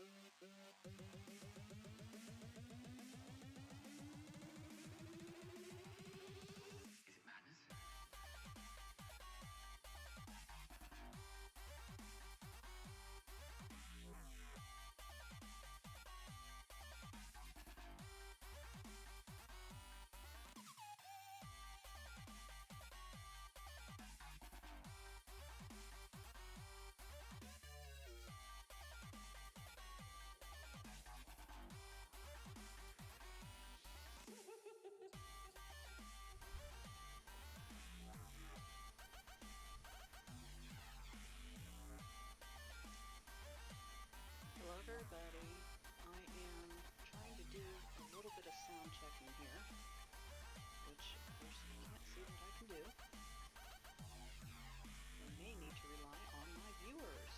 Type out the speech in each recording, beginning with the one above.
Is it madness? Hello everybody, I am trying to do a little bit of sound checking here, which of course you can't see what I can do. I may need to rely on my viewers.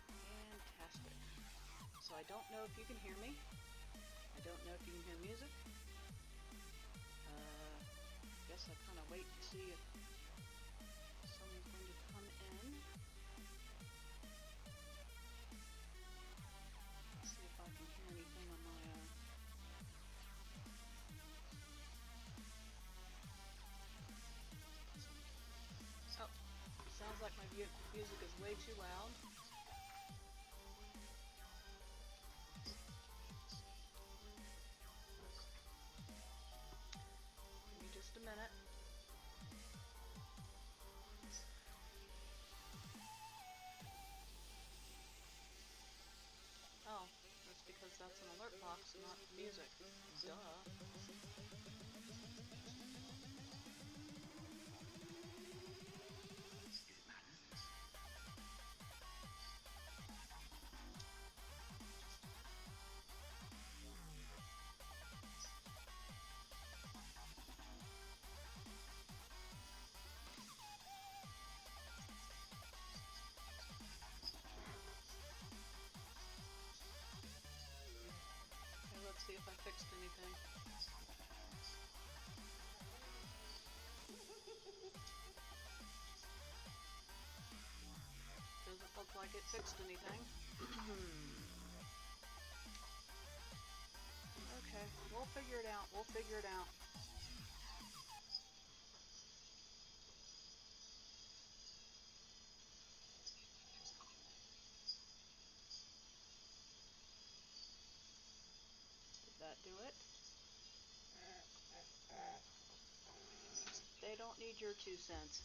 Fantastic. So I don't know if you can hear me. I don't know if you can hear music. Guess I kind of wait to see if someone's going to come in. See if I can hear anything on my oh, sounds like my music is way too loud. Give me just a minute. Oh, that's because that's an alert box, not music. Duh. Is it madness? Okay, let's see if I fixed anything. Doesn't look like it fixed anything. Okay, we'll figure it out. We'll figure it out. Did that do it? They don't need your 2 cents.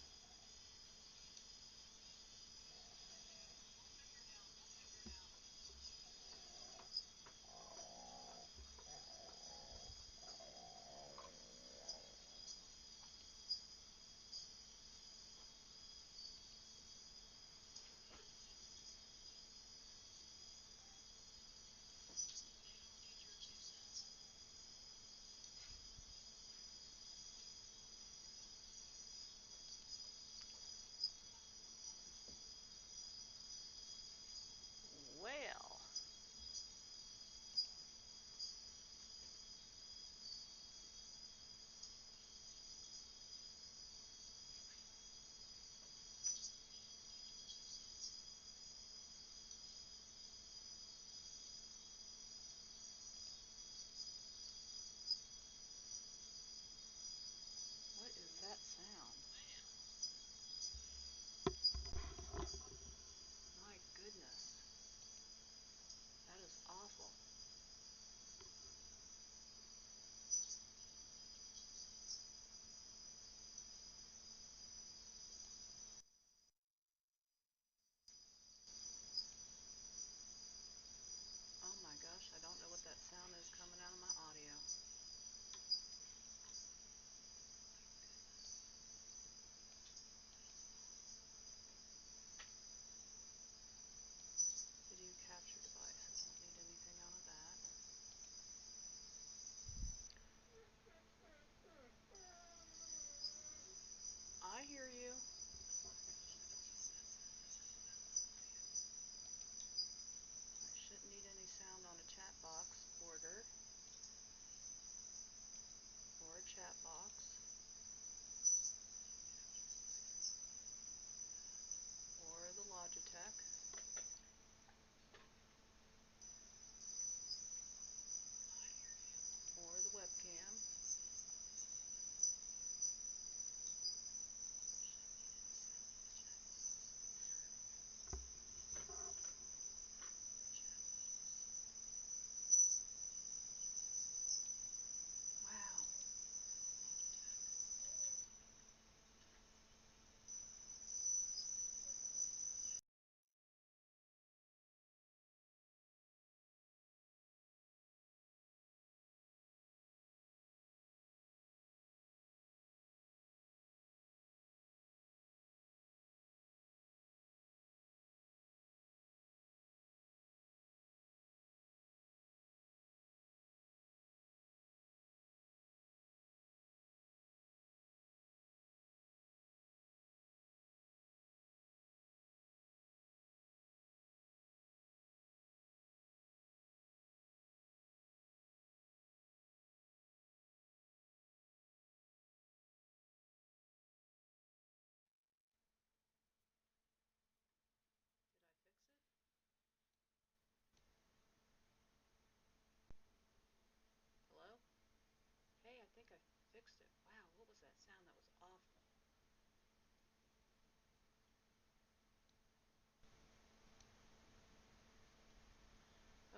that sound? That was awful.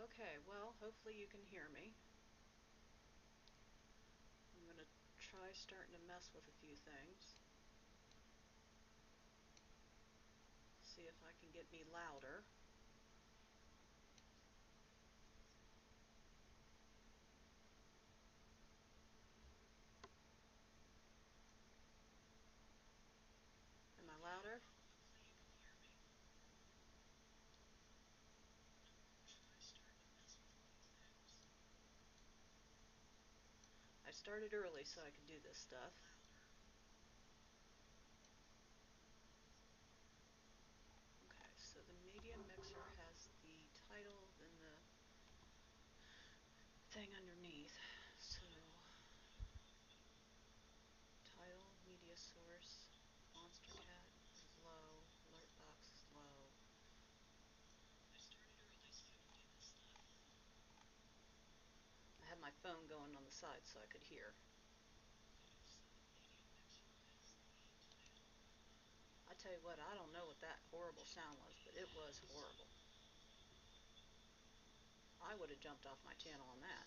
Okay, well, hopefully you can hear me. I'm going to try starting to mess with a few things. See if I can get me louder. Am I louder? I started early so I could do this stuff. Okay, so the media mixer has the title and the thing underneath. So, title, media source, Monster Cat is low, alert box is low. I had my phone going on the side so I could hear. I tell you what, I don't know what that horrible sound was, but it was horrible. I would have jumped off my channel on that.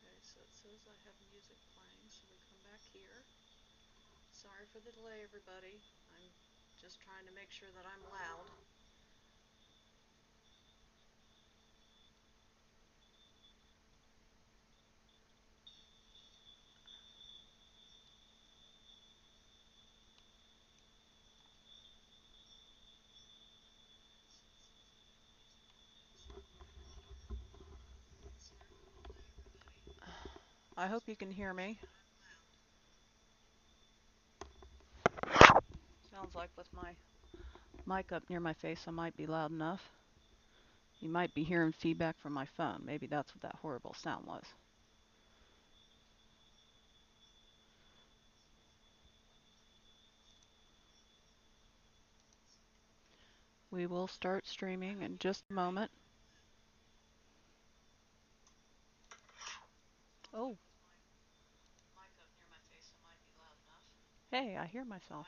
Okay, so it says I have music playing, so we come back here. Sorry for the delay, everybody. I'm just trying to make sure that I'm loud. I hope you can hear me. Sounds like with my mic up near my face, I might be loud enough. You might be hearing feedback from my phone. Maybe that's what that horrible sound was. We will start streaming in just a moment. Oh. Hey, I hear myself.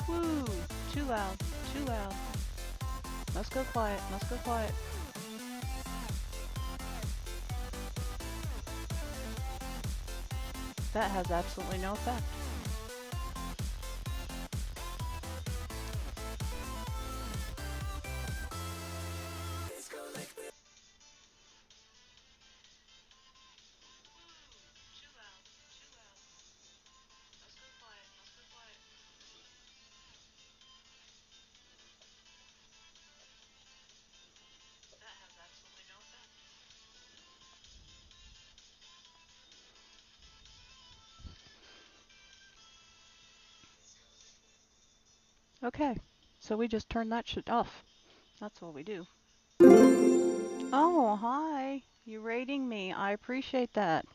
Woo! Too loud. Too loud. Let's go quiet. Let's go quiet. That has absolutely no effect. Okay, so we just turn that shit off. That's what we do. Oh, hi. You rating me. I appreciate that.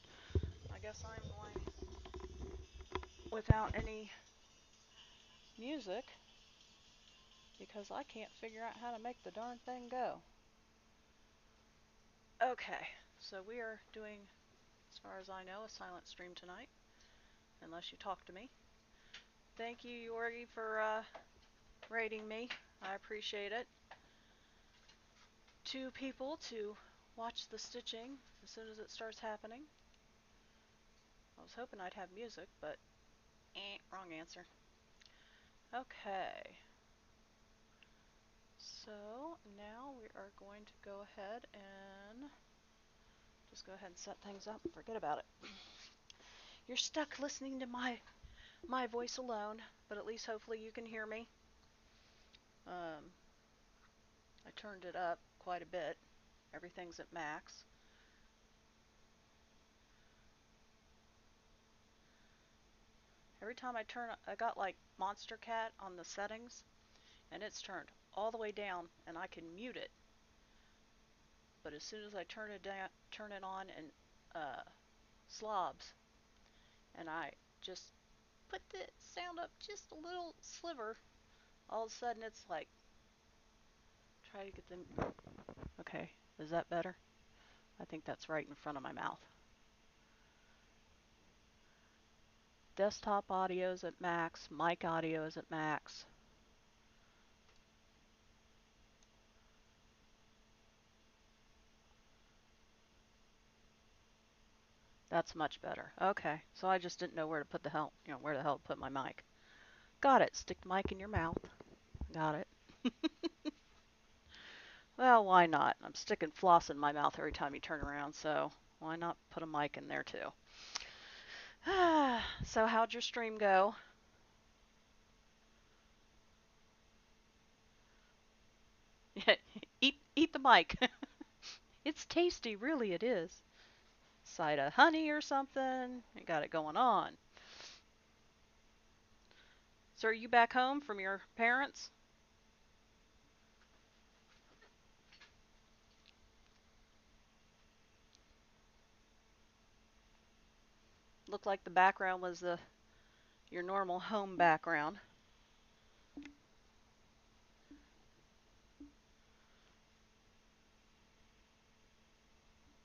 I guess I'm going without any music because I can't figure out how to make the darn thing go. Okay, so we are doing, as far as I know, a silent stream tonight, unless you talk to me. Thank you, Yorgi, for rating me. I appreciate it. 2 people to watch the stitching as soon as it starts happening. I was hoping I'd have music, but wrong answer. Okay. So now we are going to go ahead and just go ahead and set things up and forget about it. You're stuck listening to my voice alone, but at least hopefully you can hear me. I turned it up quite a bit. Everything's at max. Every time I turn, I got like Monster Cat on the settings, and it's turned all the way down, and I can mute it. But as soon as I turn it down, turn it on, and slobs, and I just put the sound up just a little sliver, all of a sudden it's like, try to get them. Okay, is that better? I think that's right in front of my mouth. Desktop audio is at max, mic audio is at max. That's much better. Okay, so I just didn't know where to put the hell, where the hell to put my mic. Got it. Stick the mic in your mouth. Got it. Well, why not? I'm sticking floss in my mouth every time you turn around, so why not put a mic in there too? So how'd your stream go? Eat the mic. It's tasty, really it is. Side of honey or something. You got it going on. So are you back home from your parents? Looked like the background was your normal home background.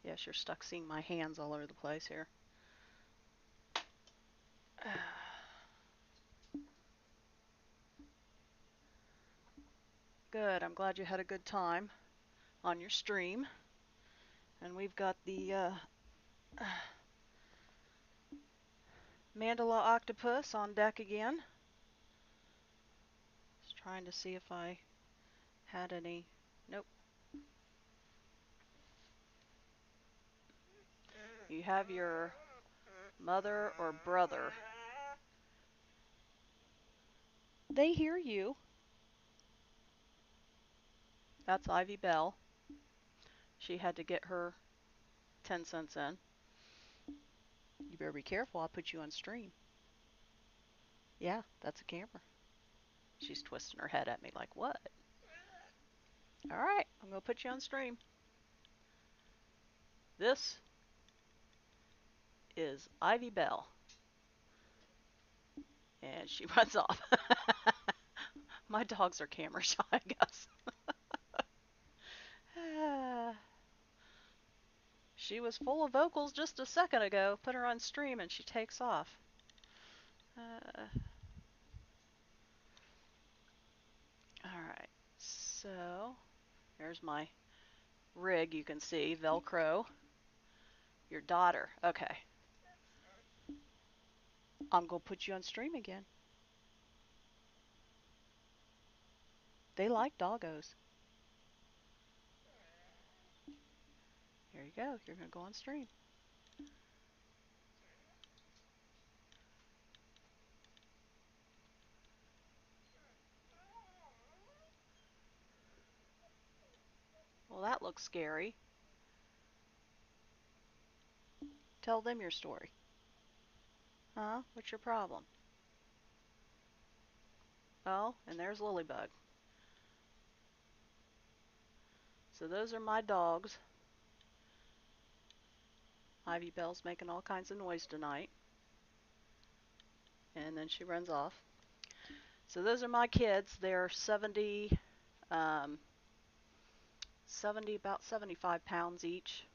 Yes, you're stuck seeing my hands all over the place here. Good. I'm glad you had a good time on your stream. And we've got the Mandala Octopus on deck again. Just trying to see if I had any. Nope. You have your mother or brother. They hear you. That's Ivy Bell. She had to get her 10 cents in. You better be careful. I'll put you on stream. Yeah, that's a camera. She's twisting her head at me like, what? All right, I'm going to put you on stream. This is Ivy Bell. And she runs off. My dogs are camera shy, I guess. She was full of vocals just a second ago. Put her on stream and she takes off. Alright, so there's my rig, you can see, Velcro. Your daughter, okay. I'm going to put you on stream again. They like doggos. Here you go, you're going to go on stream. Well, that looks scary. Tell them your story. Huh? What's your problem? Oh, and there's Lilybug. So those are my dogs. Ivy Bell's making all kinds of noise tonight. And then she runs off. So those are my kids. They're 70, about 75 pounds each.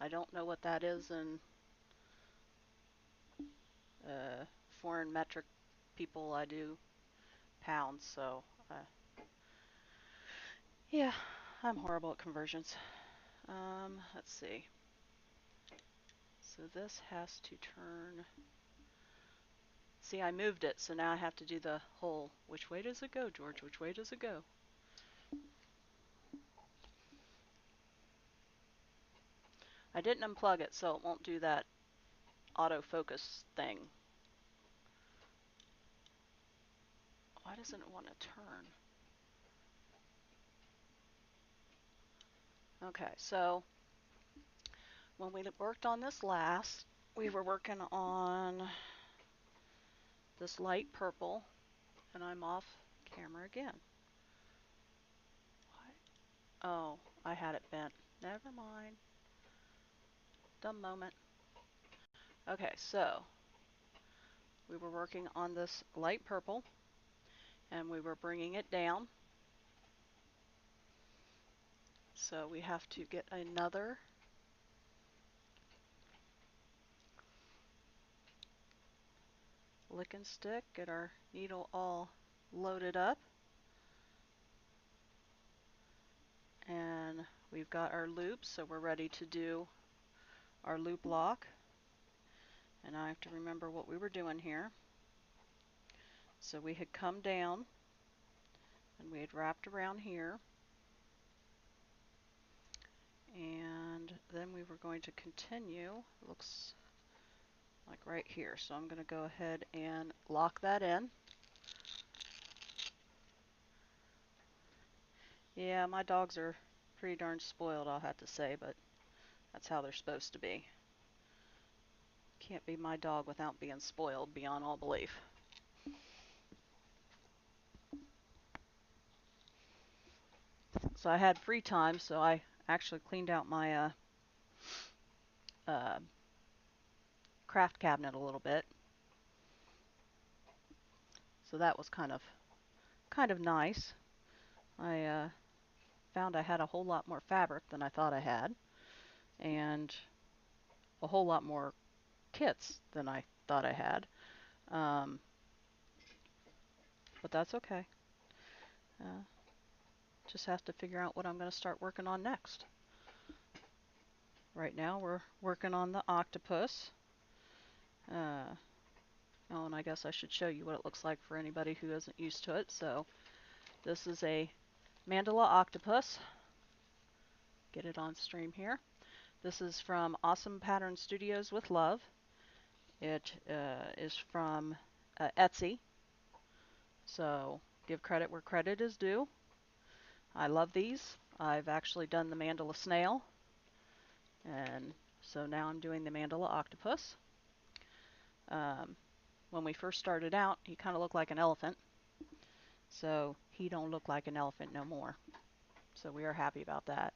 I don't know what that is in foreign metric people. I do pounds, so yeah, I'm horrible at conversions. Let's see. So this has to turn. See, I moved it, so now I have to do the whole. Which way does it go, George? Which way does it go? I didn't unplug it, so it won't do that autofocus thing. Why doesn't it want to turn? Okay, so when we worked on this last, we were working on this light purple, and I'm off camera again. What? Oh, I had it bent. Never mind. Dumb moment. Okay, so we were working on this light purple, and we were bringing it down. So we have to get another lick and stick, get our needle all loaded up. And we've got our loops, so we're ready to do our loop lock. And I have to remember what we were doing here. So we had come down and we had wrapped around here. And then we were going to continue, looks like right here. So I'm going to go ahead and lock that in. Yeah, my dogs are pretty darn spoiled, I'll have to say, but that's how they're supposed to be. Can't be my dog without being spoiled beyond all belief. So I had free time, so I actually cleaned out my craft cabinet a little bit. So that was kind of nice. I found I had a whole lot more fabric than I thought I had, and a whole lot more kits than I thought I had. But that's okay. Just have to figure out what I'm going to start working on next. Right now we're working on the octopus. Oh, and I guess I should show you what it looks like for anybody who isn't used to it. So this is a mandala octopus. Get it on stream here. This is from Awesome Pattern Studios with Love. It is from Etsy. So give credit where credit is due. I love these. I've actually done the mandala snail. And so now I'm doing the mandala octopus. When we first started out, he kind of looked like an elephant. So he don't look like an elephant no more. So we are happy about that.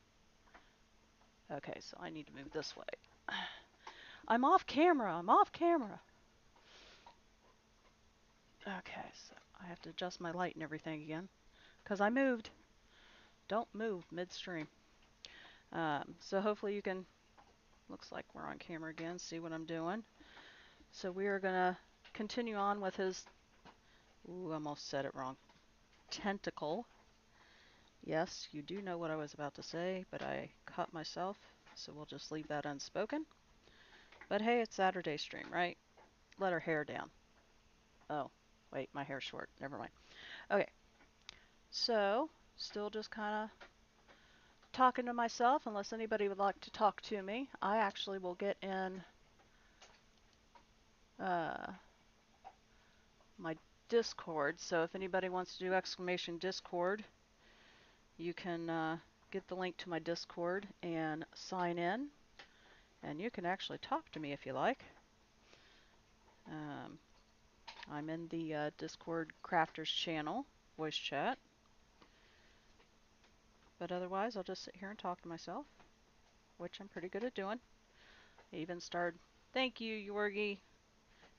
Okay, so I need to move this way. I'm off camera. I'm off camera. Okay, so I have to adjust my light and everything again because I moved. Don't move midstream. So hopefully you can, looks like we're on camera again, see what I'm doing. So we are going to continue on with his, ooh, I almost said it wrong, tentacle. Yes, you do know what I was about to say, but I caught myself, so we'll just leave that unspoken. But hey, it's Saturday stream, right? Let her hair down. Oh, wait, my hair's short. Never mind. Okay, so still just kind of talking to myself, unless anybody would like to talk to me. I actually will get in my Discord, so if anybody wants to do exclamation Discord, you can get the link to my Discord and sign in, and you can actually talk to me if you like. I'm in the Discord Crafters channel, voice chat, but otherwise I'll just sit here and talk to myself, which I'm pretty good at doing. I even started, thank you, Yorgi.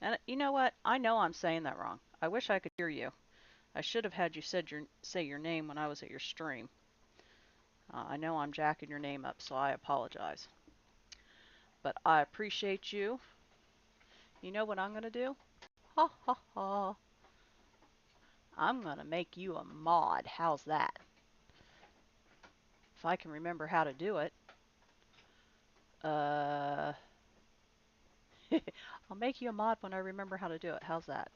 And you know what? I know I'm saying that wrong. I wish I could hear you. I should have had you say your name when I was at your stream. I know I'm jacking your name up, so I apologize. But I appreciate you. You know what I'm going to do? Ha ha ha. I'm going to make you a mod. How's that? If I can remember how to do it. Uh, I'll make you a mod when I remember how to do it. How's that?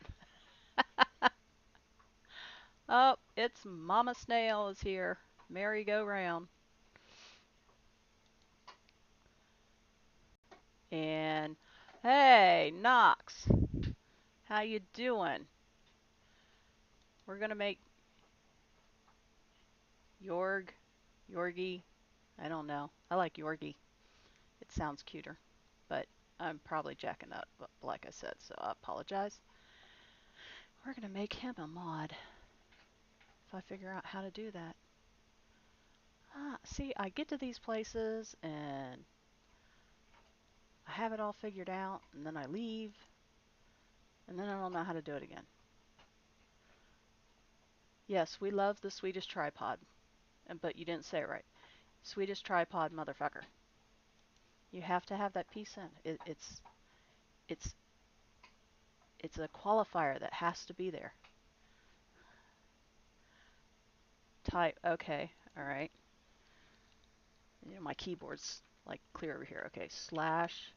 Oh, it's Mama Snail is here. Merry go round. And hey, Knox, how you doing? We're gonna make Yorg, Yorgi. I don't know. I like Yorgi. It sounds cuter, but I'm probably jacking up, like I said, so I apologize. We're gonna make him a mod if I figure out how to do that. See, I get to these places and I have it all figured out, and then I leave, and then I don't know how to do it again. Yes, we love the Swedish tripod, but you didn't say it right. Swedish tripod, motherfucker. You have to have that piece in. It's it's a qualifier that has to be there. Type. Okay. All right. You know, my keyboard's like clear over here. Okay. Slash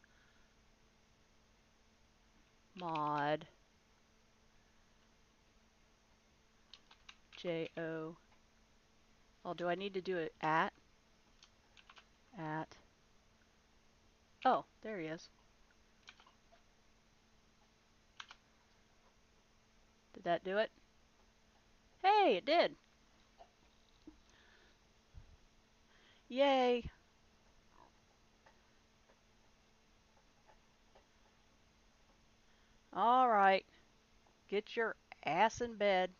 mod JO. Oh, do I need to do it at? Oh, there he is. Did that do it? Hey, it did. Yay. All right. Get your ass in bed.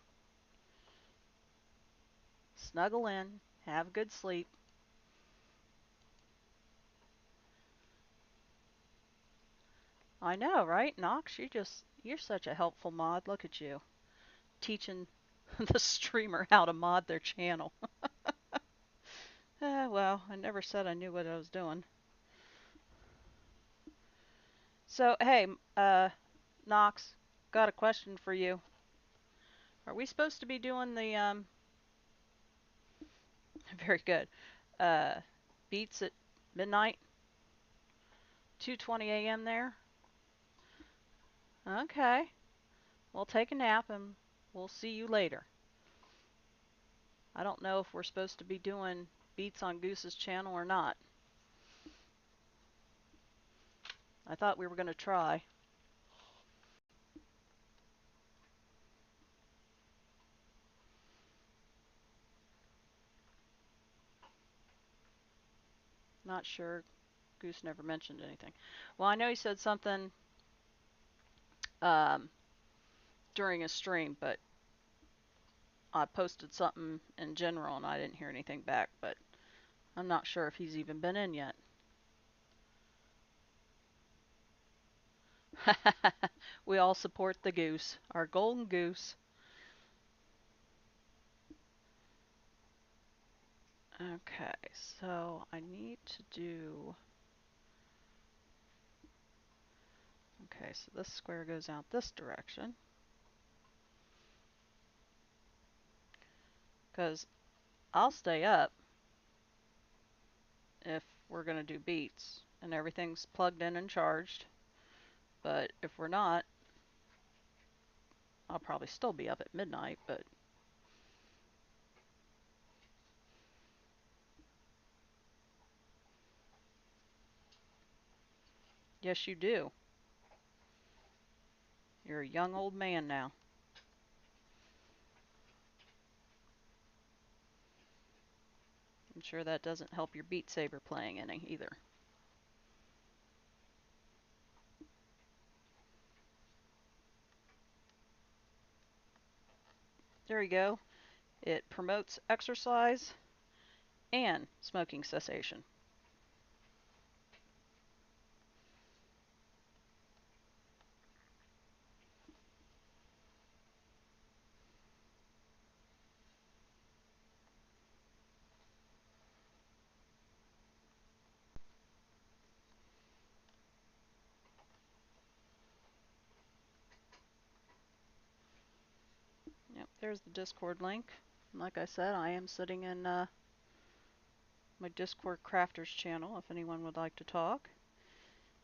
Snuggle in. Have a good sleep. I know, right? Knox, you're such a helpful mod. Look at you. Teaching the streamer how to mod their channel. Well, I never said I knew what I was doing. So, hey, Knox, got a question for you. Are we supposed to be doing the, very good, uh, beats at midnight? 2:20 a.m. there? Okay. We'll take a nap and we'll see you later. I don't know if we're supposed to be doing beats on Goose's channel or not. I thought we were going to try. Not sure. Goose never mentioned anything. Well, I know he said something um, during a stream, but I posted something in general and I didn't hear anything back, but I'm not sure if he's even been in yet. We all support the goose, our golden goose. Okay, so I need to do... Okay, so this square goes out this direction. Because I'll stay up if we're going to do beats and everything's plugged in and charged. But if we're not, I'll probably still be up at midnight, but... Yes, you do. You're a young old man now. I'm sure that doesn't help your Beat Saber playing any either. There you go. It promotes exercise and smoking cessation. There's the Discord link. Like I said, I am sitting in my Discord Crafters channel if anyone would like to talk.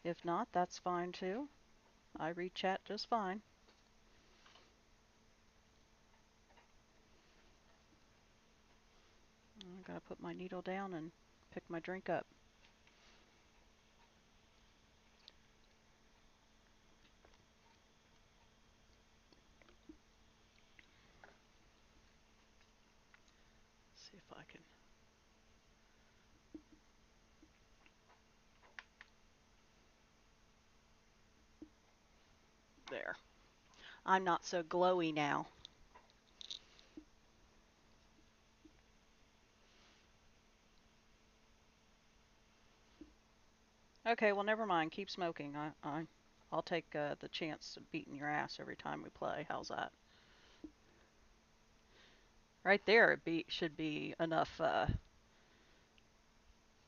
If not, that's fine too. I read chat just fine. I gotta put my needle down and pick my drink up. See if I can. There. I'm not so glowy now. Okay, well, never mind. Keep smoking. I'll take the chance of beating your ass every time we play. How's that? Right there, should be enough of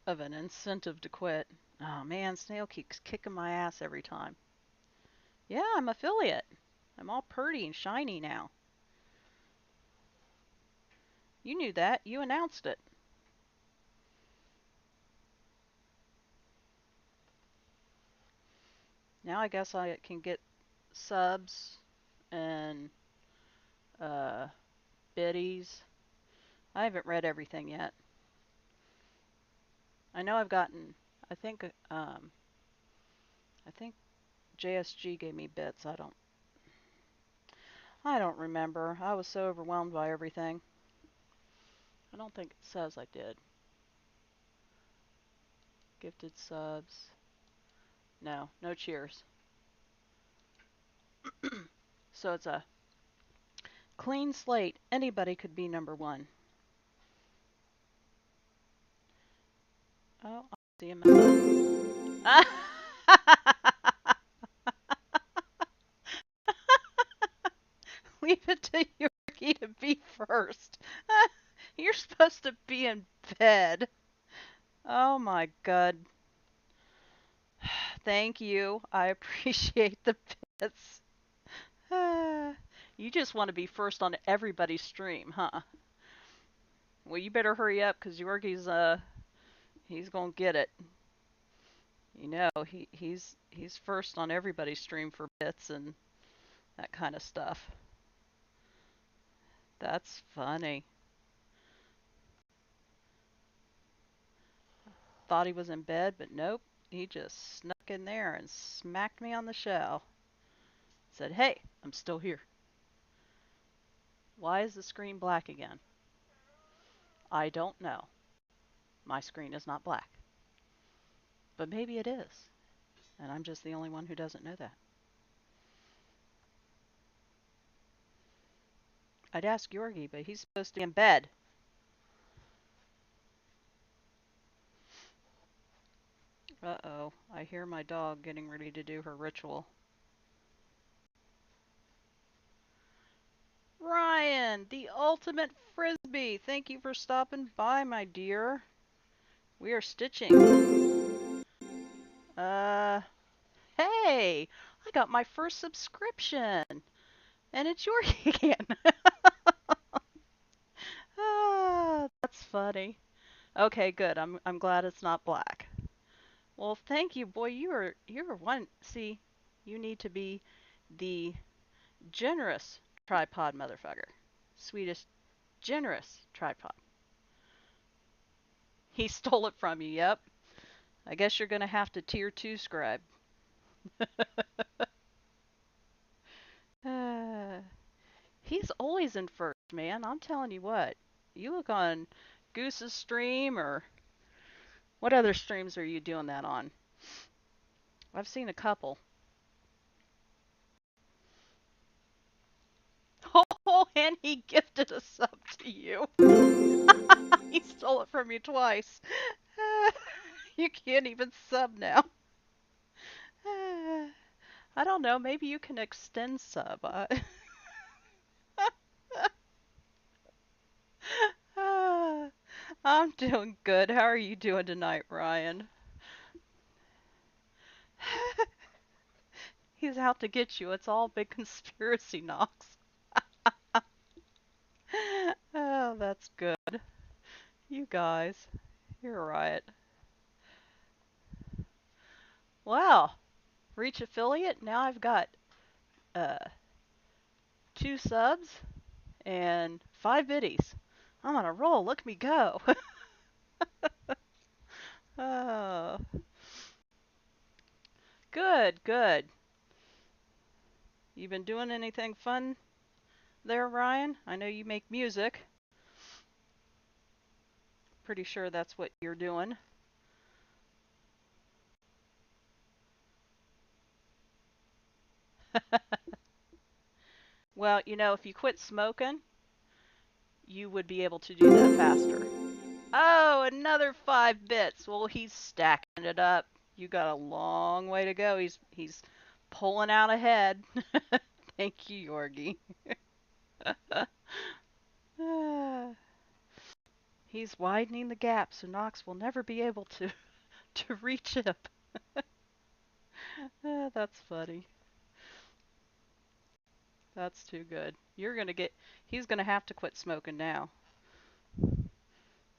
an incentive to quit. Oh man, Snail keeps kicking my ass every time. Yeah, I'm affiliate. I'm all purty and shiny now. You knew that. You announced it. Now I guess I can get subs and uh, biddies. I haven't read everything yet. I know I've gotten. I think. I think JSG gave me bits. I don't. I don't remember. I was so overwhelmed by everything. I don't think it says I did. Gifted subs. No, no cheers. So it's a clean slate. Anybody could be number one. Oh, I'll see him in that. Leave it to Yorkie to be first. You're supposed to be in bed. Oh my god. Thank you. I appreciate the bits. You just want to be first on everybody's stream, huh? Well, you better hurry up because Yorgie's he's gonna get it. You know, he's first on everybody's stream for bits and that kind of stuff. That's funny. Thought he was in bed, but nope. He just snuck in there and smacked me on the shell. Said, "Hey, I'm still here." Why is the screen black again? I don't know. My screen is not black. But maybe it is. And I'm just the only one who doesn't know that. I'd ask Yorgi, but he's supposed to be in bed. Uh-oh. I hear my dog getting ready to do her ritual. Ryan, the ultimate frisbee. Thank you for stopping by, my dear. We are stitching. Hey, I got my first subscription, and it's your again. That's funny. Okay, good. I'm glad it's not black. Well, thank you, boy. You're one. See, you need to be the generous tripod motherfucker. Swedish generous tripod. He stole it from you. Yep. I guess you're gonna have to tier 2 scribe. He's always in first, man. I'm telling you what. You look on Goose's stream, or what other streams are you doing that on? I've seen a couple. Oh, and he gifted a sub to you. He stole it from you twice. You can't even sub now. I don't know. Maybe you can extend sub. I'm doing good. How are you doing tonight, Ryan? He's out to get you. It's all big conspiracy knocks. Oh, that's good. You guys, you're a riot. Wow, reach affiliate. Now I've got uh 2 subs and 5 biddies. I'm on a roll. Look at me go. Oh, good, good. You been doing anything fun there, Ryan? I know you make music. Pretty sure that's what you're doing. Well, if you quit smoking, you would be able to do that faster. Oh, another 5 bits. Well, he's stacking it up. You got a long way to go. He's pulling out ahead. Thank you, Yorgi. He's widening the gap so Knox will never be able to to reach him. That's funny. That's too good. He's gonna have to quit smoking now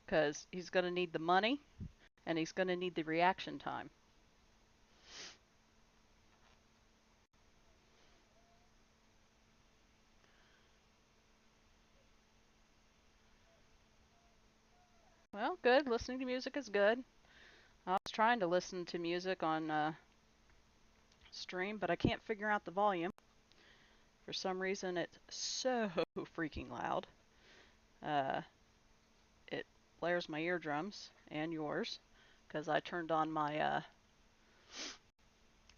because he's gonna need the money and he's gonna need the reaction time. Well, good. Listening to music is good. I was trying to listen to music on stream, but I can't figure out the volume. For some reason, it's so freaking loud. Uh, it blares my eardrums and yours because I turned on my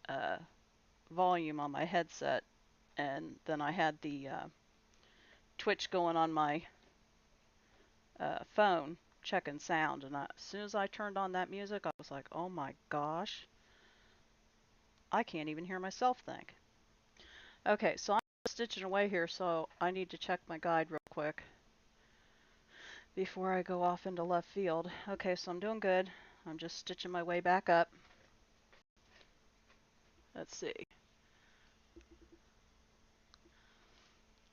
uh, volume on my headset, and then I had the Twitch going on my phone checking sound. And as soon as I turned on that music, I was like, oh my gosh, I can't even hear myself think. Okay, so I'm stitching away here, so I need to check my guide real quick before I go off into left field. Okay, so I'm doing good. I'm just stitching my way back up. Let's see.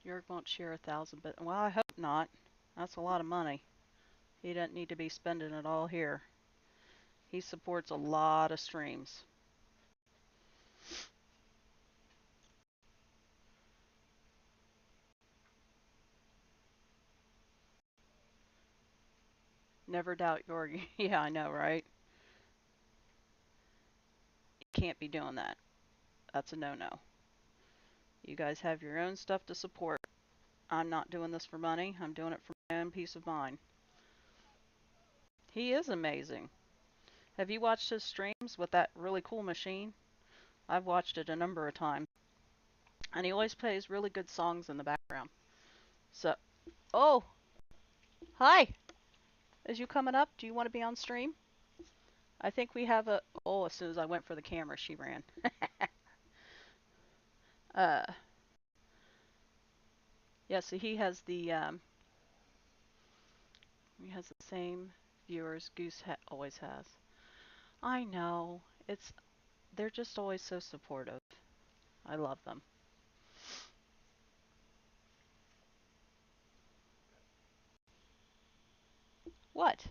Jörg won't share 1,000, but well, I hope not. That's a lot of money. He doesn't need to be spending it all here. He supports a lot of streams. Never doubt Jörg. Yeah, I know, right? You can't be doing that. That's a no-no. You guys have your own stuff to support. I'm not doing this for money. I'm doing it for my own peace of mind. He is amazing. Have you watched his streams with that really cool machine? I've watched it a number of times. And he always plays really good songs in the background. So, oh, hi. Is you coming up? Do you want to be on stream? I think we have a. Oh, as soon as I went for the camera, she ran. uh, yeah. So he has the same viewers Goose always has. I know. They're just always so supportive. I love them. What?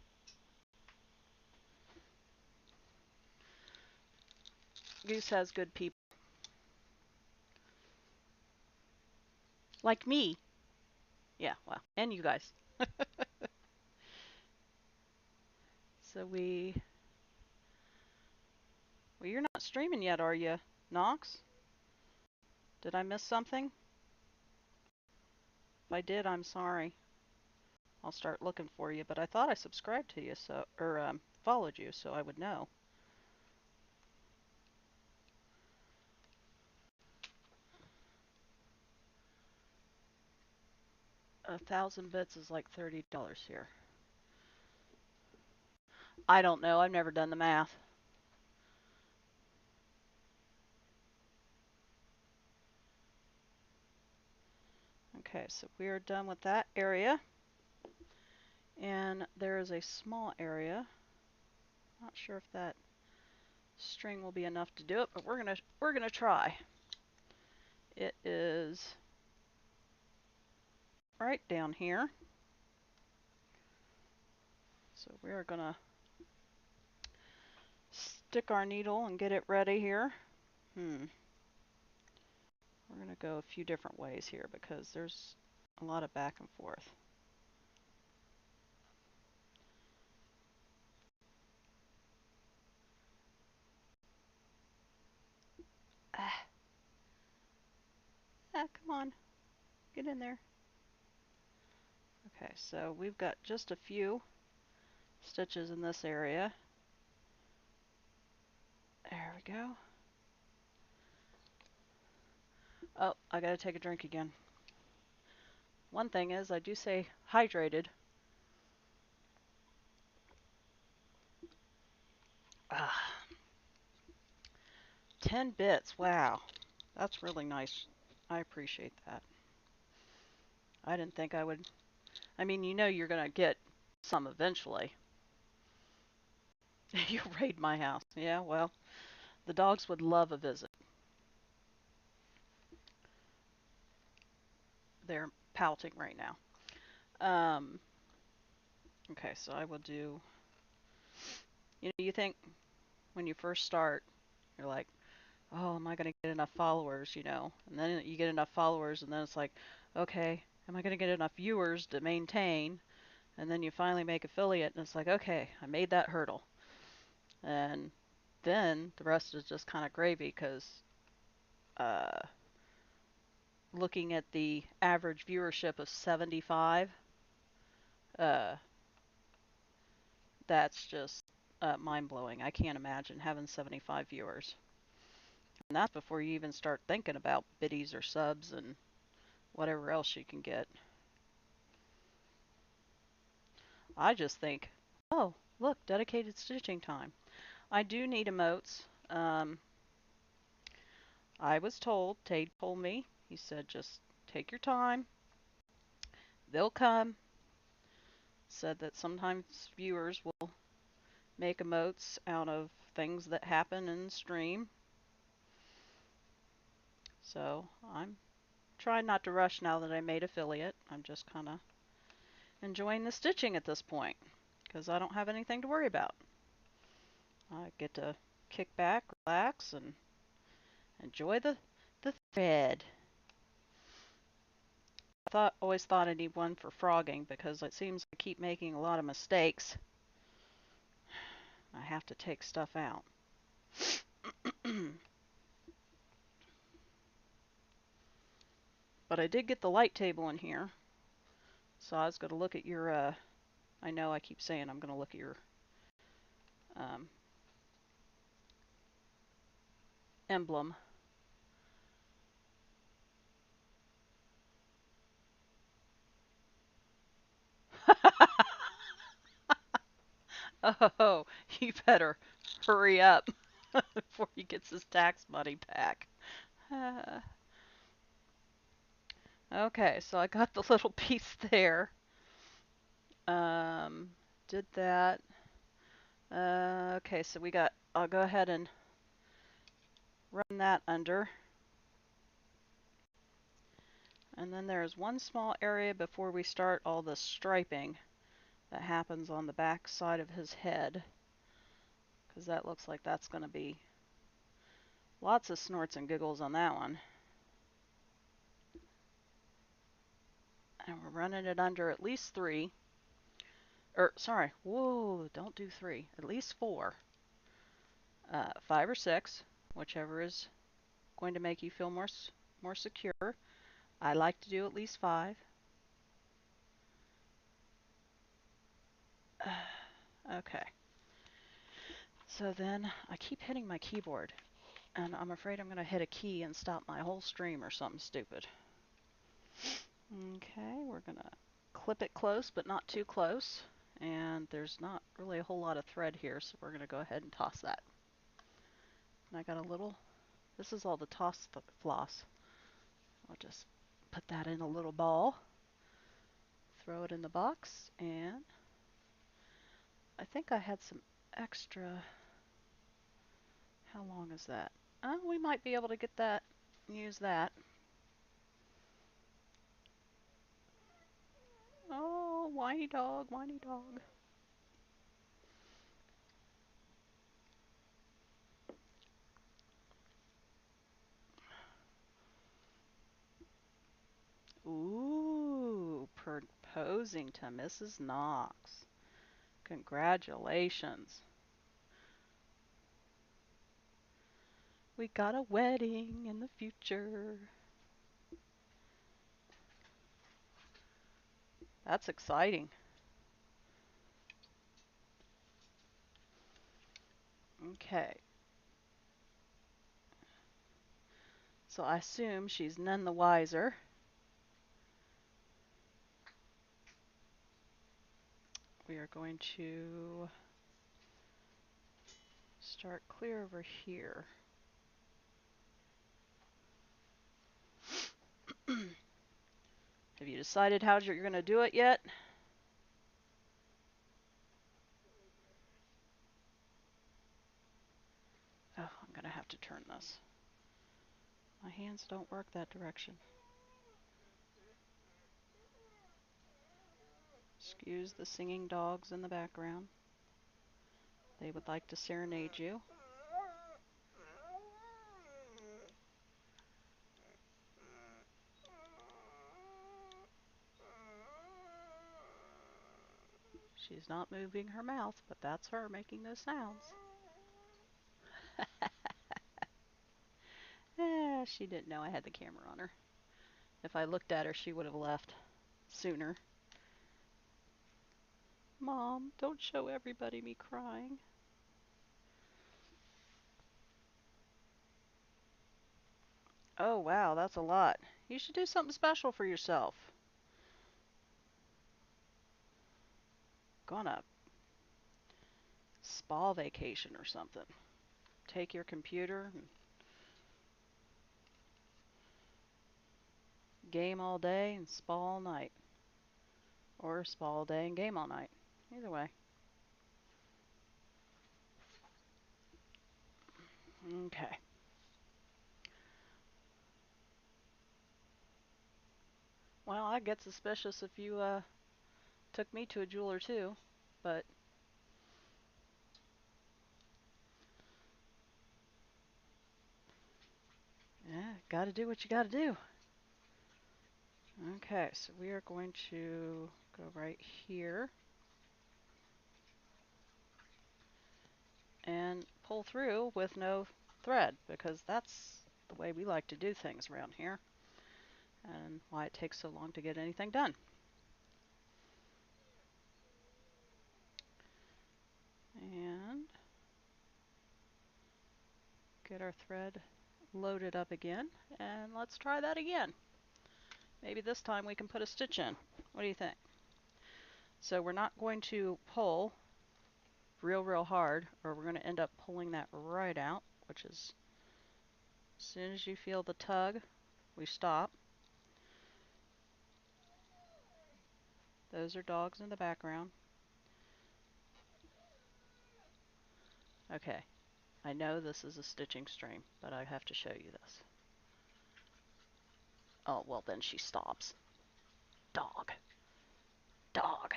Goose has good people like me. Yeah. Well, and you guys. So well, you're not streaming yet, are you, Knox? Did I miss something? If I did, I'm sorry. I'll start looking for you, but I thought I subscribed to you, so or followed you, so I would know. 1,000 bits is like $30 here. I don't know. I've never done the math. Okay, so we are done with that area. And there is a small area. Not sure if that string will be enough to do it, but we're gonna try. It is right down here. So we are going to stick our needle and get it ready here. We're going to go a few different ways here because there's a lot of back and forth. Come on, get in there. Okay, so we've got just a few stitches in this area. There we go. Oh, I gotta take a drink again. One thing is, I do say hydrated. 10 bits, wow. That's really nice. I appreciate that. I didn't think I would. I mean, you know you're gonna get some eventually. You raid my house. Yeah, well, the dogs would love a visit. They're pouting right now. Okay, so I will do, you think when you first start, you're like, oh, am I going to get enough followers, And then you get enough followers, and then it's like, okay, am I going to get enough viewers to maintain? And then you finally make affiliate, and it's like, okay, I made that hurdle. And then the rest is just kind of gravy because looking at the average viewership of 75, uh, that's just mind-blowing. I can't imagine having 75 viewers. And that's before you even start thinking about biddies or subs and whatever else you can get. I just think, oh, look, dedicated stitching time. I do need emotes. I was told, Tate told me, he said just take your time. They'll come. Said that sometimes viewers will make emotes out of things that happen in stream. So I'm trying not to rush now that I made affiliate. I'm just kind of enjoying the stitching at this point because I don't have anything to worry about. I get to kick back, relax, and enjoy the thread. Always thought I need one for frogging because it seems I keep making a lot of mistakes. I have to take stuff out. But I did get the light table in here. So I was going to look at your, I know I keep saying I'm going to look at your emblem. Oh, you better hurry up before he gets his tax money back. Okay, so I got the little piece there. Did that. Okay, so I'll go ahead and run that under. And then there's one small area before we start all the striping that happens on the back side of his head. Because that looks like that's going to be lots of snorts and giggles on that one. And we're running it under at least 3. Sorry, whoa, don't do 3. At least 4. 5 or 6, whichever is going to make you feel more secure. I like to do at least 5. Okay. So then I keep hitting my keyboard, and I'm afraid I'm going to hit a key and stop my whole stream or something stupid. Okay, we're going to clip it close, but not too close. And there's not really a whole lot of thread here, so we're going to go ahead and toss that. And I got a little, this is all the toss floss. I'll just put that in a little ball, throw it in the box, and I think I had some extra. How long is that? We might be able to get that, use that. Oh, whiny dog, whiny dog. Ooh, proposing to Mrs. Knox. Congratulations. We got a wedding in the future. That's exciting. Okay. So I assume she's none the wiser. We are going to start clear over here. Have you decided how you're going to do it yet? Oh, I'm going to have to turn this. My hands don't work that direction. Excuse the singing dogs in the background. They would like to serenade you. She's not moving her mouth, but that's her making those sounds. She didn't know I had the camera on her. If I looked at her, she would have left sooner. Mom, don't show everybody me crying. Oh, wow, that's a lot. You should do something special for yourself. Go on a spa vacation or something. Take your computer and game all day and spa all night. Or spa all day and game all night. Either way. Okay. Well, I'd get suspicious if you took me to a jeweler too, but yeah, gotta do what you gotta do. Okay, so we are going to go right here and pull through with no thread because that's the way we like to do things around here and why it takes so long to get anything done. And get our thread loaded up again and let's try that again. Maybe this time we can put a stitch in. What do you think? So we're not going to pull real hard or we're going to end up pulling that right out, which is as soon as you feel the tug, we stop. Those are dogs in the background. Okay, I know this is a stitching stream, but I have to show you this. Oh, well then she stops. Dog. Dog.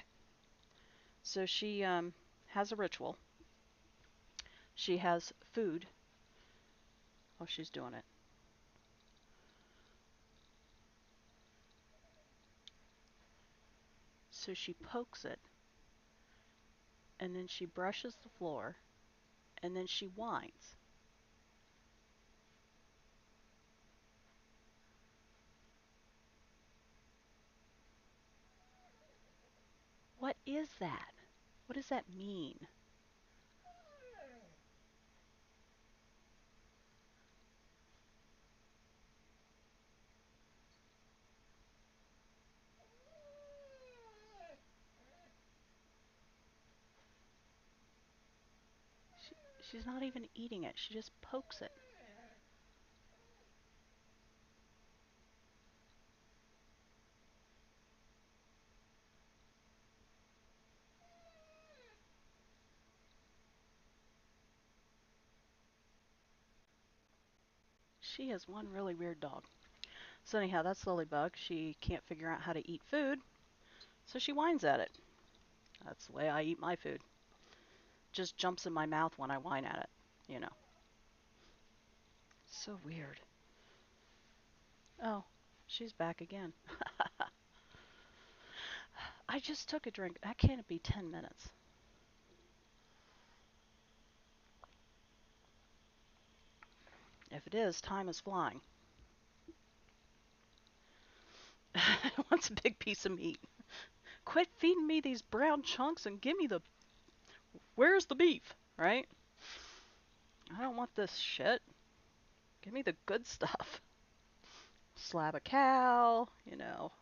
So she has a ritual. She has food. Oh, she's doing it. So she pokes it, and then she brushes the floor, and then she whines. What is that? What does that mean? She's not even eating it. She just pokes it. She is one really weird dog. So anyhow, that's Lilybug. She can't figure out how to eat food. So she whines at it. That's the way I eat my food. Just jumps in my mouth when I whine at it, you know. So weird. Oh, she's back again. I just took a drink. That can't be 10 minutes. If it is, time is flying. It wants a big piece of meat. Quit feeding me these brown chunks and give me the. Where's the beef? Right? I don't want this shit. Give me the good stuff. Slab a cow, you know.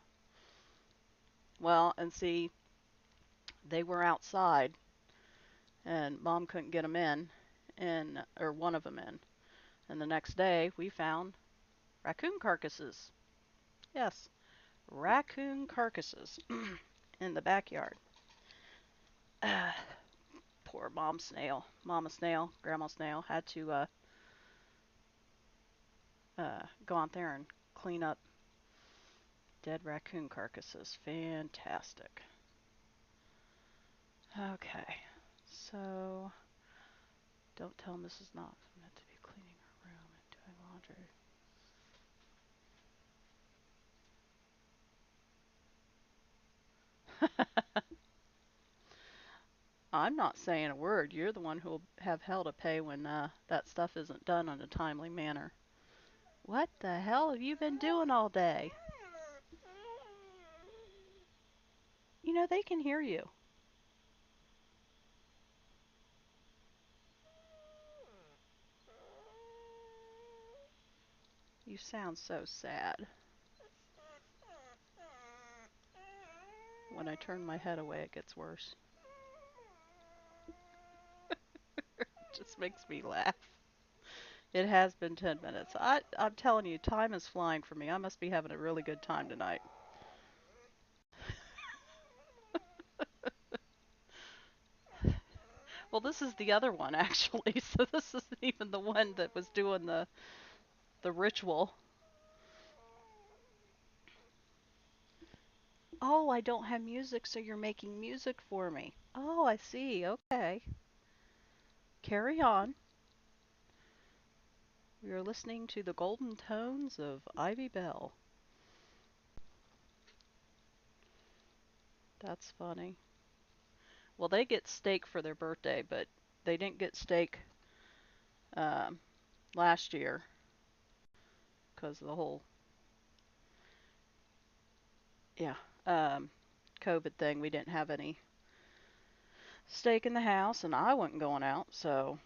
Well, and see, they were outside, and Mom couldn't get them in, and or one of them in. And the next day, we found raccoon carcasses. Yes, raccoon carcasses in the backyard. Uh, poor Mom Snail, Mama Snail, Grandma Snail had to go out there and clean up dead raccoon carcasses. Fantastic. Okay, so don't tell Mrs. Knox I'm meant to be cleaning her room and doing laundry. I'm not saying a word. You're the one who'll have hell to pay when that stuff isn't done in a timely manner. What the hell have you been doing all day? You know, they can hear you. You sound so sad. When I turn my head away, it gets worse. It just makes me laugh. It has been 10 minutes. I'm telling you, time is flying for me. I must be having a really good time tonight. Well, this is the other one, actually. So this isn't even the one that was doing the ritual. Oh, I don't have music, so you're making music for me. Oh, I see. Okay. Carry on. We are listening to the golden tones of Ivy Bell. That's funny. Well, they get steak for their birthday, but they didn't get steak um, last year because of the whole, yeah, um, COVID thing. We didn't have any steak in the house, and I wasn't going out, so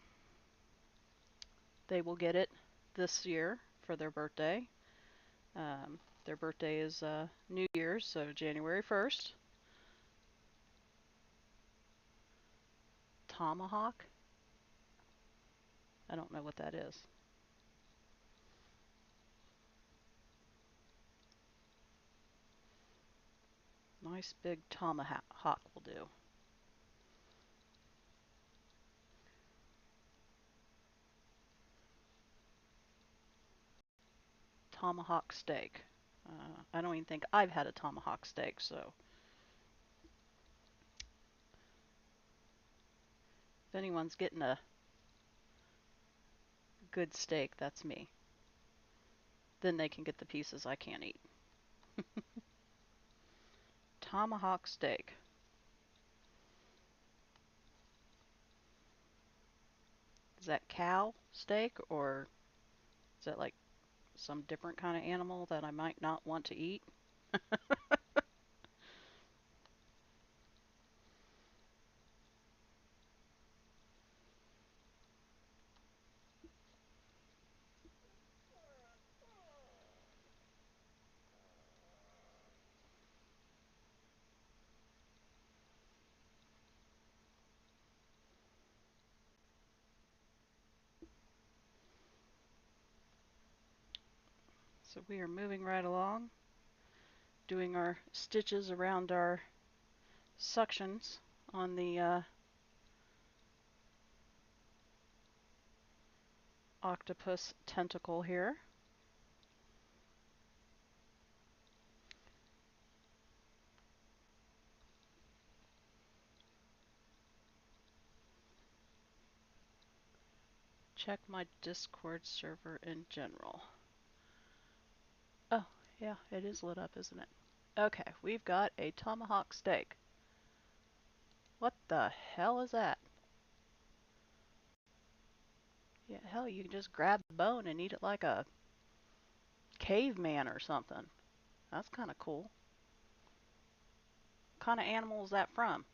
they will get it this year for their birthday. Their birthday is New Year's, so January 1st. Tomahawk? I don't know what that is. Nice big tomahawk will do. Tomahawk steak. I don't even think I've had a tomahawk steak, so if anyone's getting a good steak, that's me. Then they can get the pieces I can't eat. Tomahawk steak. Is that cow steak or is that like some different kind of animal that I might not want to eat? So we are moving right along, doing our stitches around our suctions on the octopus tentacle here. check my Discord server in general. Oh, yeah, it is lit up, isn't it? Okay, we've got a tomahawk steak. What the hell is that? Yeah, hell, you can just grab the bone and eat it like a caveman or something. That's kind of cool. What kind of animal is that from?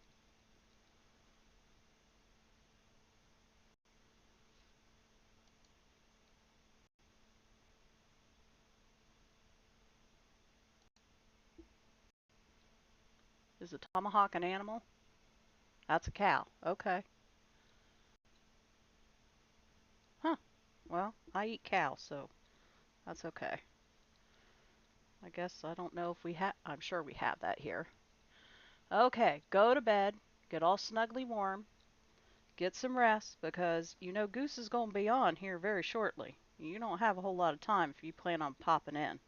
Is a tomahawk an animal? That's a cow. Okay. Huh. Well, I eat cow, so that's okay. I guess I don't know if we have, I'm sure we have that here. Okay, go to bed, get all snugly warm, get some rest because you know Goose is going to be on here very shortly. You don't have a whole lot of time if you plan on popping in.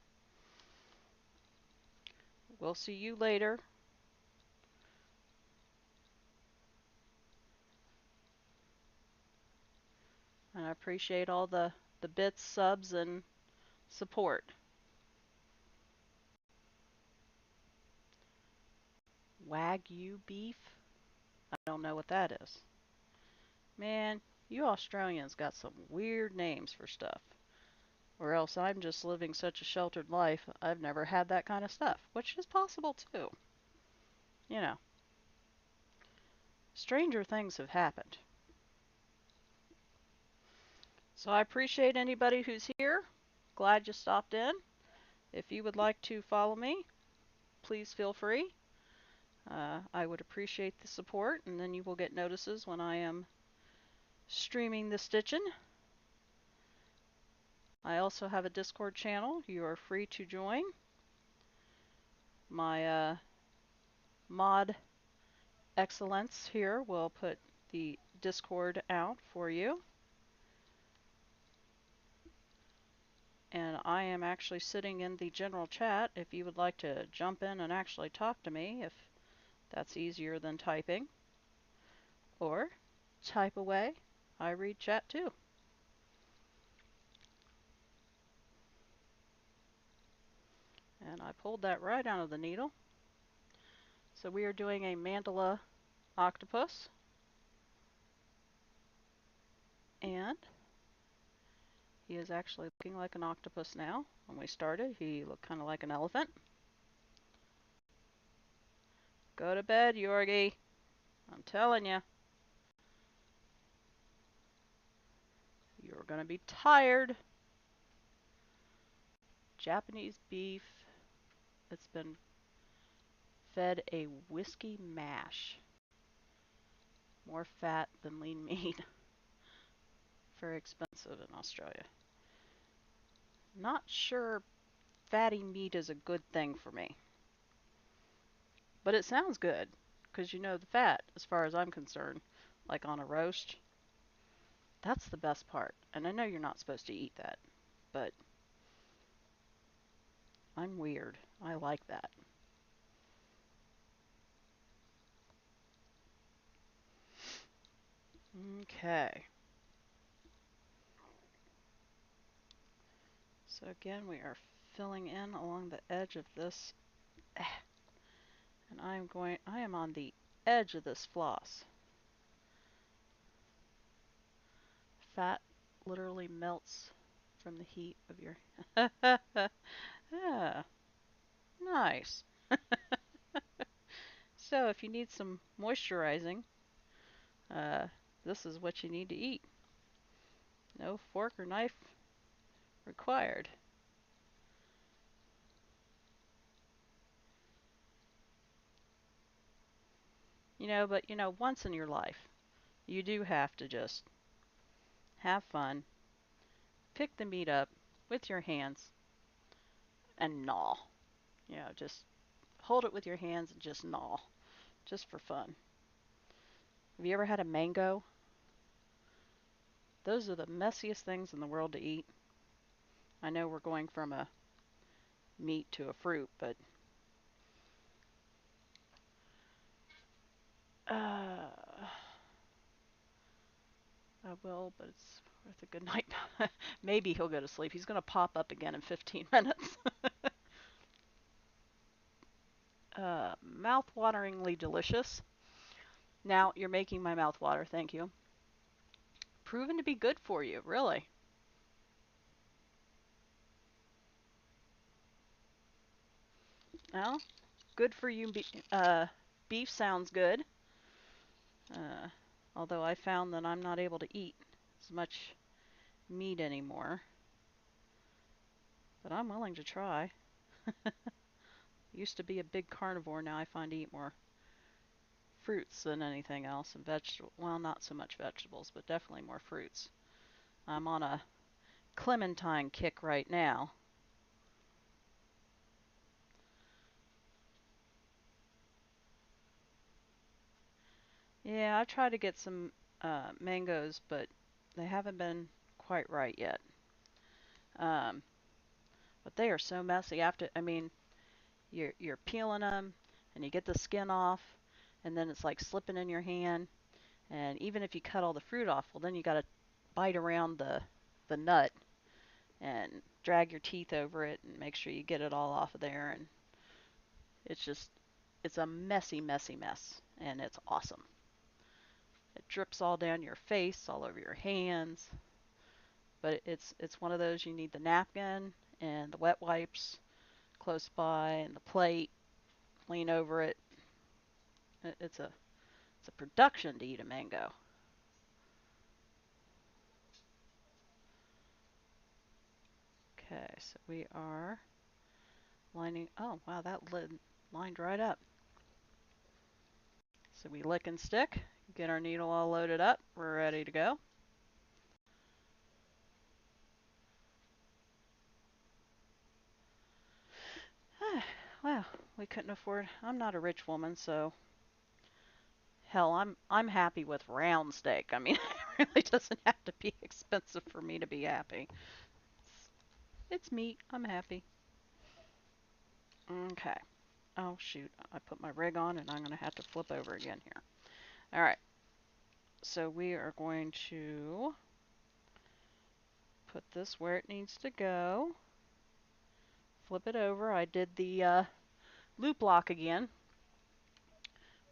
We'll see you later. And I appreciate all the bits, subs, and support. Wagyu beef? I don't know what that is. Man, you Australians got some weird names for stuff. Or else I'm just living such a sheltered life, I've never had that kind of stuff, which is possible too. You know, stranger things have happened. So I appreciate anybody who's here. Glad you stopped in. If you would like to follow me, please feel free. I would appreciate the support, and then you will get notices when I am streaming the Stitchin'. I also have a Discord channel. You are free to join. My mod excellence here will put the Discord out for you. And I am actually sitting in the general chat if you would like to jump in and actually talk to me, if that's easier than typing. Or type away. I read chat too. And I pulled that right out of the needle. So we are doing a mandala octopus. And he is actually looking like an octopus now. When we started, he looked kind of like an elephant. Go to bed, Yorgi. I'm telling you. You're going to be tired. Japanese beef. It's been fed a whiskey mash. More fat than lean meat. Very expensive in Australia. Not sure fatty meat is a good thing for me. But it sounds good. Because you know the fat, as far as I'm concerned, like on a roast, that's the best part. And I know you're not supposed to eat that, but I'm weird. I like that. Okay. So again, we are filling in along the edge of this. And I am on the edge of this floss. Fat literally melts from the heat of your. Yeah, nice. So if you need some moisturizing, uh, this is what you need to eat. No fork or knife required. But once in your life, you do have to just have fun, pick the meat up with your hands, and gnaw. Just hold it with your hands and just gnaw, just for fun. Have you ever had a mango? Those are the messiest things in the world to eat. I know we're going from a meat to a fruit, but uh, I will, but it's worth a good night. Maybe he'll go to sleep. He's going to pop up again in 15 minutes. Mouth-wateringly delicious. Now you're making my mouth water. Thank you. Proven to be good for you, really. Well, good for you. Beef sounds good. Uh, Although I found that I'm not able to eat as much meat anymore, but I'm willing to try. Used to be a big carnivore. Now I find to eat more fruits than anything else, and vegetable. Well, not so much vegetables, but definitely more fruits. I'm on a clementine kick right now. Yeah, I tried to get some mangoes, but they haven't been quite right yet. Um, but they are so messy. After, I mean, you're peeling them, and you get the skin off, and then it's like slipping in your hand. And even if you cut all the fruit off, well, then you got to bite around the nut and drag your teeth over it and make sure you get it all off of there. And it's just, it's a messy, messy mess, and it's awesome. It drips all down your face, all over your hands. But it's one of those you need the napkin and the wet wipes close by and the plate, lean over it. It's a production to eat a mango. Okay, so we are lining. Oh wow, that lid lined right up. So we lick and stick, get our needle all loaded up, we're ready to go. Well, we couldn't afford. I'm not a rich woman, so hell, I'm happy with round steak. I mean, it really doesn't have to be expensive for me to be happy. It's meat. I'm happy. Okay. Oh shoot, I put my rig on and I'm gonna have to flip over again here. All right. So we are going to put this where it needs to go. Flip it over. I did the loop lock again,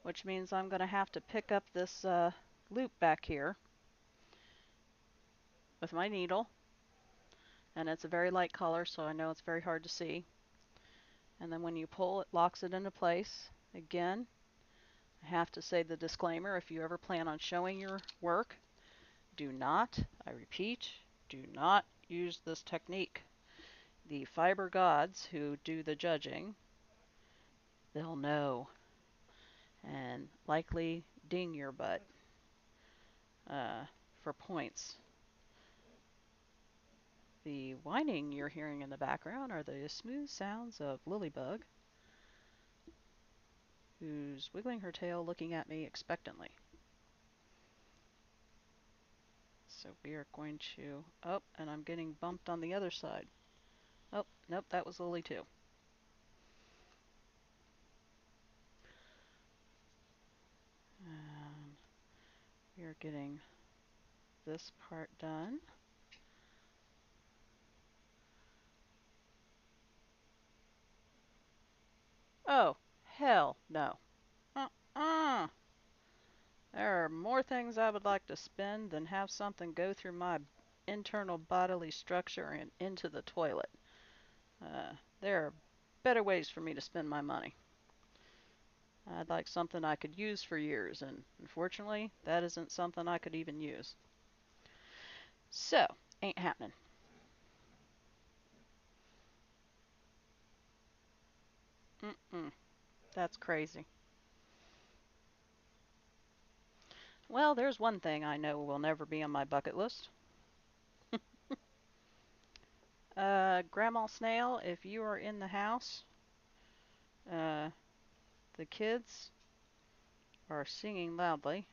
which means I'm going to have to pick up this loop back here with my needle. And it's a very light color, so I know it's very hard to see. And then when you pull, it locks it into place. Again, I have to say the disclaimer, if you ever plan on showing your work, do not, I repeat, do not use this technique. The fiber gods who do the judging, they'll know and likely ding your butt uh, for points. The whining you're hearing in the background are the smooth sounds of Lilybug, who's wiggling her tail looking at me expectantly. So we are going to... Oh, and I'm getting bumped on the other side. Oh, nope, that was Lily too. And we are getting this part done. Oh, hell no. Uh-uh. There are more things I would like to spend than have something go through my internal bodily structure and into the toilet. There are better ways for me to spend my money. I'd like something I could use for years, and unfortunately, that isn't something I could even use. So, ain't happening. Mm-mm. That's crazy. Well, there's one thing I know will never be on my bucket list. Grandma Snail, if you are in the house, uh, the kids are singing loudly.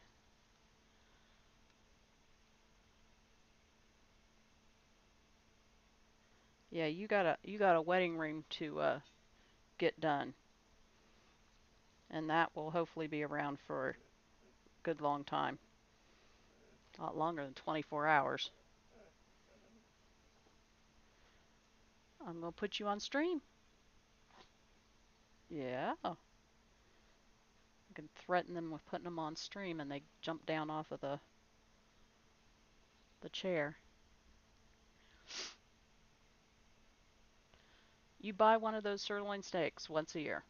Yeah, you got a wedding ring to get done, and that will hopefully be around for a good long time. A lot longer than 24 hours. I'm going to put you on stream. Yeah. I can threaten them with putting them on stream and they jump down off of the chair. You buy one of those sirloin steaks once a year.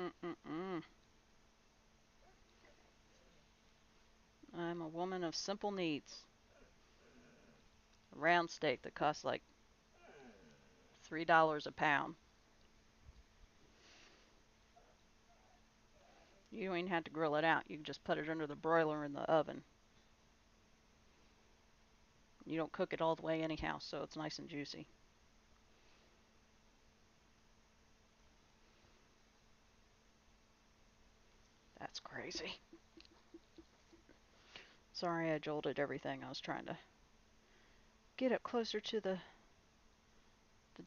Mm-mm-mm. I'm a woman of simple needs. A round steak that costs like $3 a pound. You don't even have to grill it out. You can just put it under the broiler in the oven. You don't cook it all the way anyhow, so it's nice and juicy. That's crazy. Sorry I jolted everything. I was trying to get it closer to the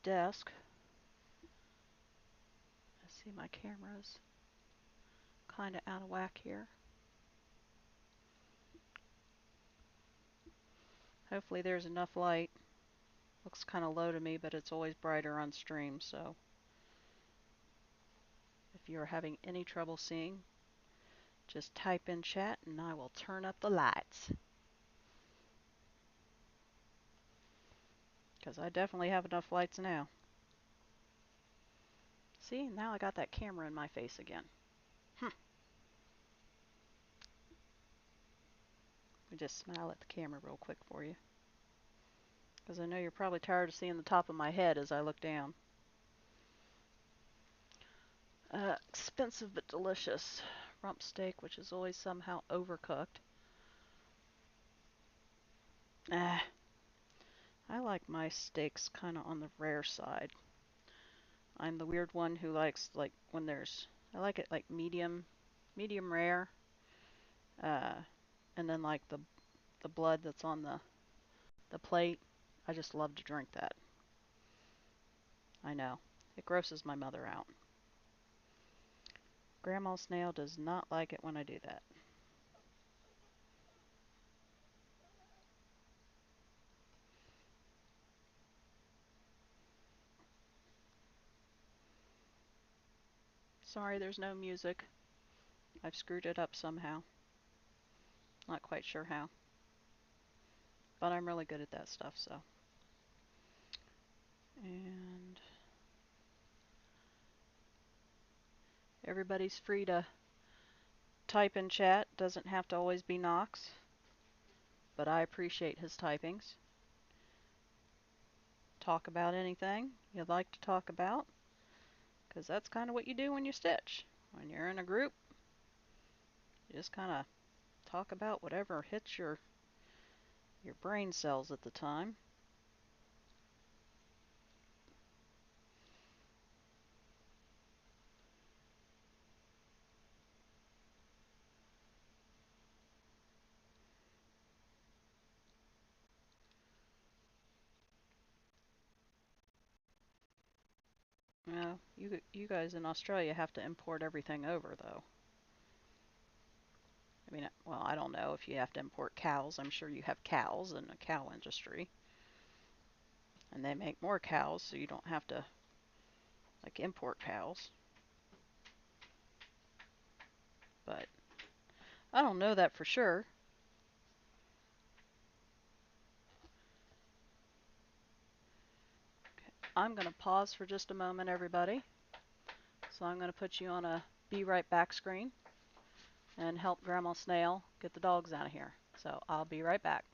desk. I see my camera's kind of out of whack here. Hopefully there's enough light. Looks kind of low to me, but it's always brighter on stream, so if you're having any trouble seeing, just type in chat and I will turn up the lights. Because I definitely have enough lights now. See, now I got that camera in my face again. Let me just smile at the camera real quick for you. Because I know you're probably tired of seeing the top of my head as I look down. Expensive but delicious. Rump steak, which is always somehow overcooked. I like my steaks kind of on the rare side. I'm the weird one who likes, like, when there's, I like it like medium rare. And then like the blood that's on the plate. I just love to drink that. I know. It grosses my mother out. Grandma Snail does not like it when I do that. Sorry, there's no music. I've screwed it up somehow. Not quite sure how. But I'm really good at that stuff, so. And everybody's free to type in chat. Doesn't have to always be Knox. But I appreciate his typings. Talk about anything you'd like to talk about. Because that's kind of what you do when you stitch. When you're in a group, you just kind of talk about whatever hits your brain cells at the time. You guys in Australia have to import everything over, though. I mean, well, I don't know if you have to import cows. I'm sure you have cows in the cow industry. And they make more cows, so you don't have to, like, import cows. But I don't know that for sure. Okay. I'm going to pause for just a moment, everybody. So I'm going to put you on a be right back screen and help Grandma Snail get the dogs out of here. So I'll be right back.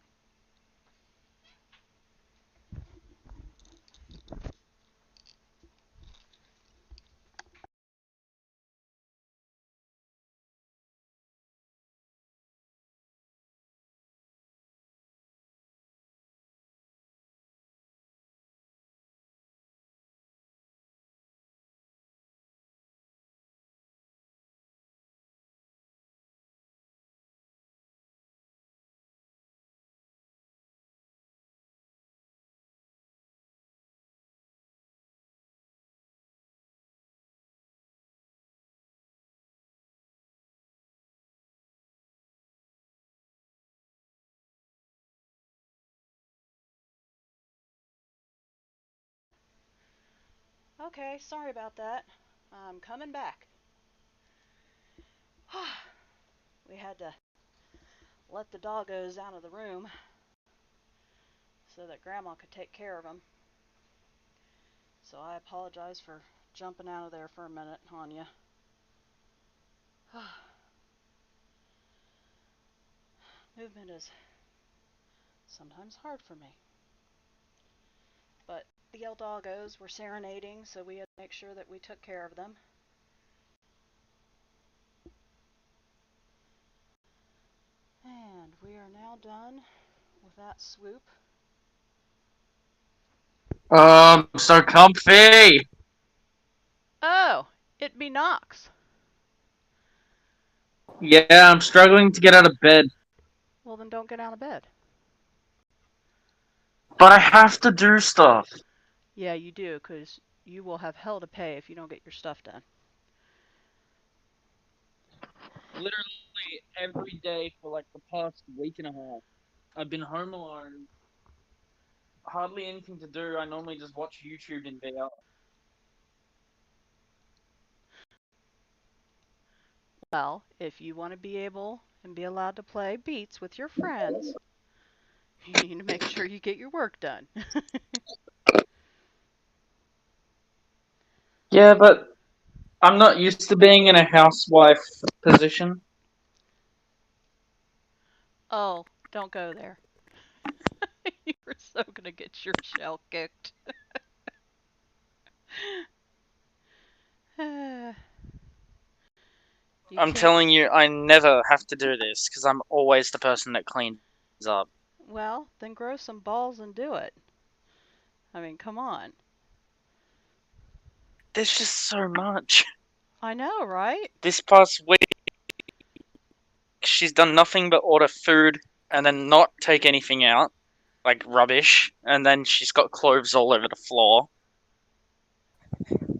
Okay, sorry about that. I'm coming back. We had to let the doggos out of the room so that Grandma could take care of them. So I apologize for jumping out of there for a minute on you. Movement is sometimes hard for me. But the old doggos were serenading, so we had to make sure that we took care of them. And we are now done with that swoop. Oh, I'm so comfy. Oh, it be Knox. Yeah, I'm struggling to get out of bed, Well, then don't get out of bed. but I have to do stuff. Yeah, you do, because you will have hell to pay if you don't get your stuff done. Literally every day for like the past week and a half. I've been home alone. Hardly anything to do. I normally just watch YouTube in VR. Well, if you want to be able and be allowed to play beats with your friends, you need to make sure you get your work done. Yeah, but I'm not used to being in a housewife position. Oh, don't go there. You're so going to get your shell kicked. you I'm can't. telling you, I never have to do this because I'm always the person that cleans up. Well, then grow some balls and do it. I mean, come on. There's just so much. I know, right? This past week, she's done nothing but order food and then not take anything out, like rubbish, and then she's got clothes all over the floor.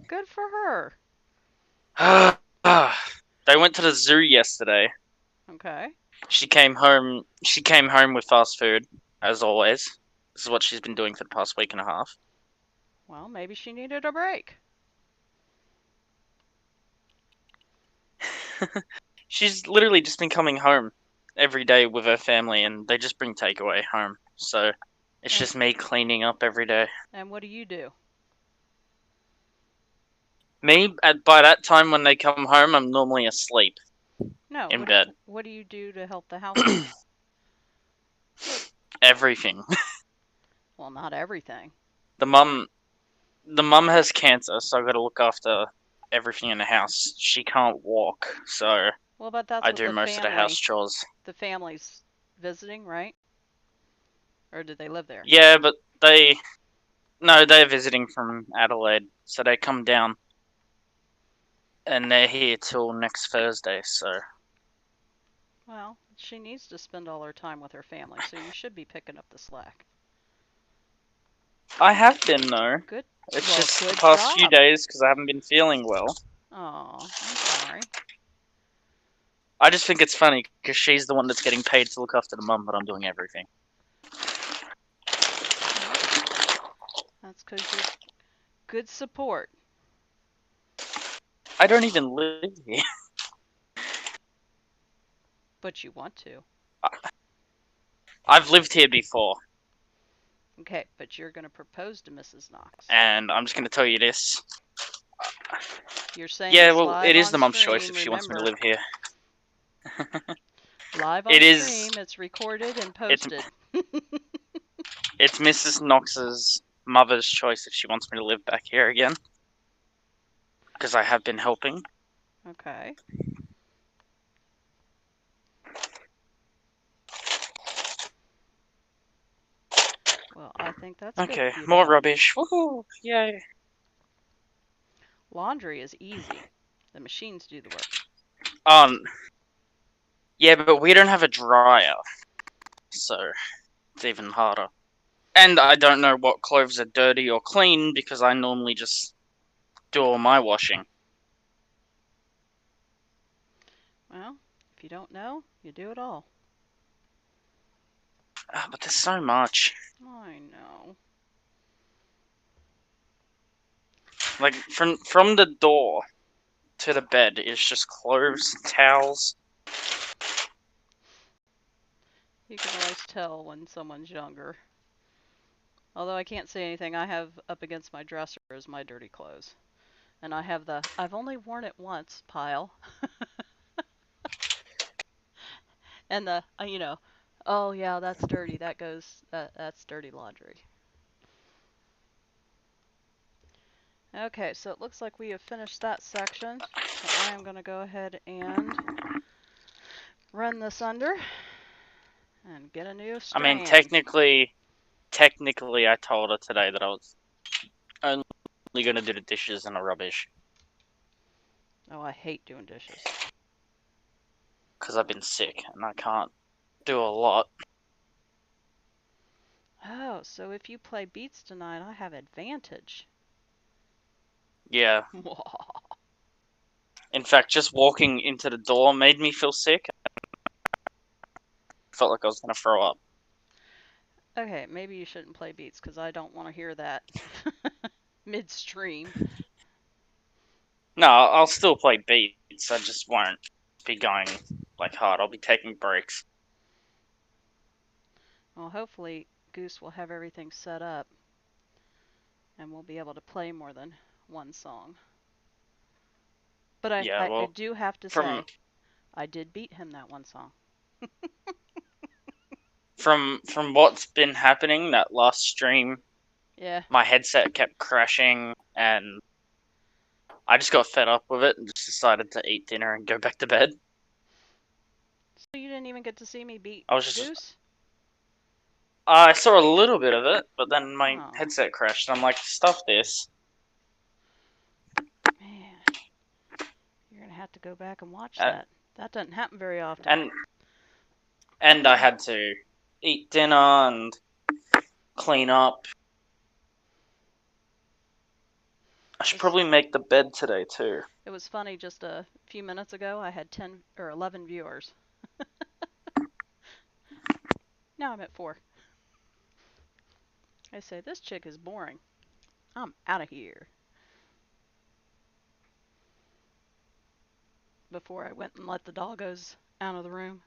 Good for her. They went to the zoo yesterday. Okay. She came home. She came home with fast food, as always. This is what she's been doing for the past week and a half. Well, maybe she needed a break. She's literally just been coming home every day with her family, and they just bring takeaway home. So it's And just me cleaning up every day. and what do you do? Me, by that time when they come home, I'm normally asleep No, in bed. what do you do to help the household? Everything. Well, not everything. The mum, the mum has cancer, so I've got to look after everything in the house. She can't walk, so Well, but that's I what do most of the house chores. the family's visiting, right? Or did they live there? Yeah, but they're visiting from Adelaide, so they come down and they're here till next Thursday. So Well, she needs to spend all her time with her family, so you should be picking up the slack. I have been though. Good. It's Well, just the good past few job. days because I haven't been feeling well. Oh, I'm sorry. I just think it's funny because she's the one that's getting paid to look after the mum, but I'm doing everything. Well, that's because you're good support. I don't even live here. But you want to. I've lived here before, Okay, but you're going to propose to Mrs. Knox. and I'm just going to tell you this. You're saying Yeah, this well, live it is on the mum's choice stream, if she wants me to remember. live here. Live on It is. stream, it's recorded and It's posted. it's Mrs. Knox's mother's choice if she wants me to live back here again, because I have been helping. Okay. Well, I think that's good Okay, for you to more help. rubbish. Woohoo! Yay! Laundry is easy. The machines do the work. Um, yeah, but we don't have a dryer, so it's even harder. And I don't know what clothes are dirty or clean because I normally just do all my washing. Well, if you don't know, you do it all. But there's so much. I know. Like from the door to the bed is just clothes, towels. You can always tell when someone's younger. Although I can't say anything, I have up against my dresser is my dirty clothes. And I have the I've only worn it once pile. And the, oh yeah, that's dirty. That's dirty laundry. Okay, so it looks like we have finished that section. So I am going to go ahead and run this under and get a new I mean, strand. technically, I told her today that I was only gonna do the dishes and the rubbish Oh, I hate doing dishes. because I've been sick and I can't do a lot. Oh, so if you play beats tonight, I have advantage. Yeah. In fact, just walking into the door made me feel sick. I felt like I was gonna throw up. Okay, maybe you shouldn't play beats because I don't want to hear that midstream. No, I'll still play beats. I just won't be going like hard. I'll be taking breaks. Well, hopefully Goose will have everything set up and we'll be able to play more than one song. But Yeah, I well, do have to from say, I did beat him that one song. from what's been happening that last stream, Yeah. my headset kept crashing and I just got fed up with it and just decided to eat dinner and go back to bed. So you didn't even get to see me beat I was just Goose? I saw a little bit of it, but then my Oh, headset crashed and I'm like, stuff this. man. You're going to have to go back and watch And that. That doesn't happen very often. and I had to eat dinner and clean up. I should probably make the bed today too. It was funny, just a few minutes ago, I had 10 or 11 viewers. Now I'm at 4. I say, this chick is boring. I'm out of here. Before I went and let the doggos out of the room.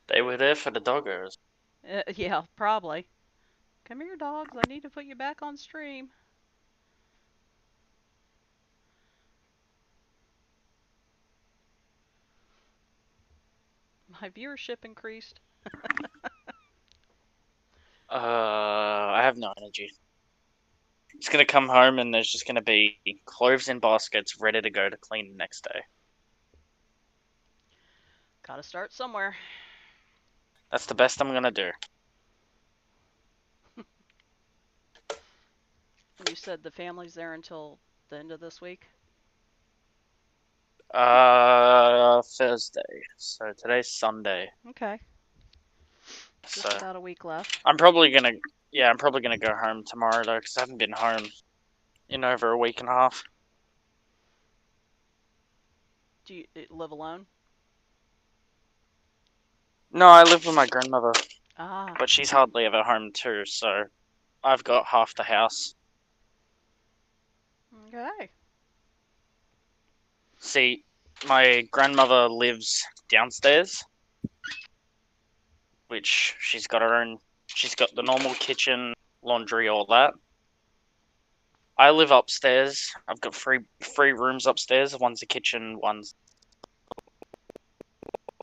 They were there for the doggos. Yeah, probably. Come here, dogs. I need to put you back on stream. My viewership increased. I have no energy. It's gonna come home and there's just gonna be clothes in baskets ready to go to clean the next day. Gotta start somewhere. That's the best I'm gonna do. And you said the family's there until the end of this week? Thursday. So today's Sunday. Okay. So Just about a week left. I'm probably gonna go home tomorrow though, because I haven't been home in over a week and a half. Do you live alone? No, I live with my grandmother, Ah, but she's hardly ever home too, so I've got half the house. okay. See, my grandmother lives downstairs, which she's got the normal kitchen, laundry, all that. I live upstairs. I've got three rooms upstairs. One's a kitchen, one's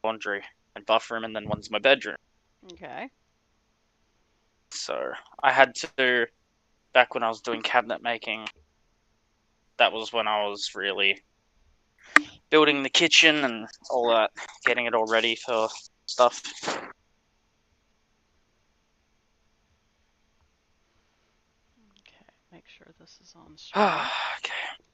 laundry and bathroom, and then one's my bedroom. Okay. So I had to, back when I was doing cabinet making, that was when I was really building the kitchen and all that, getting it all ready for stuff. Okay. Make sure this is on stream. Okay.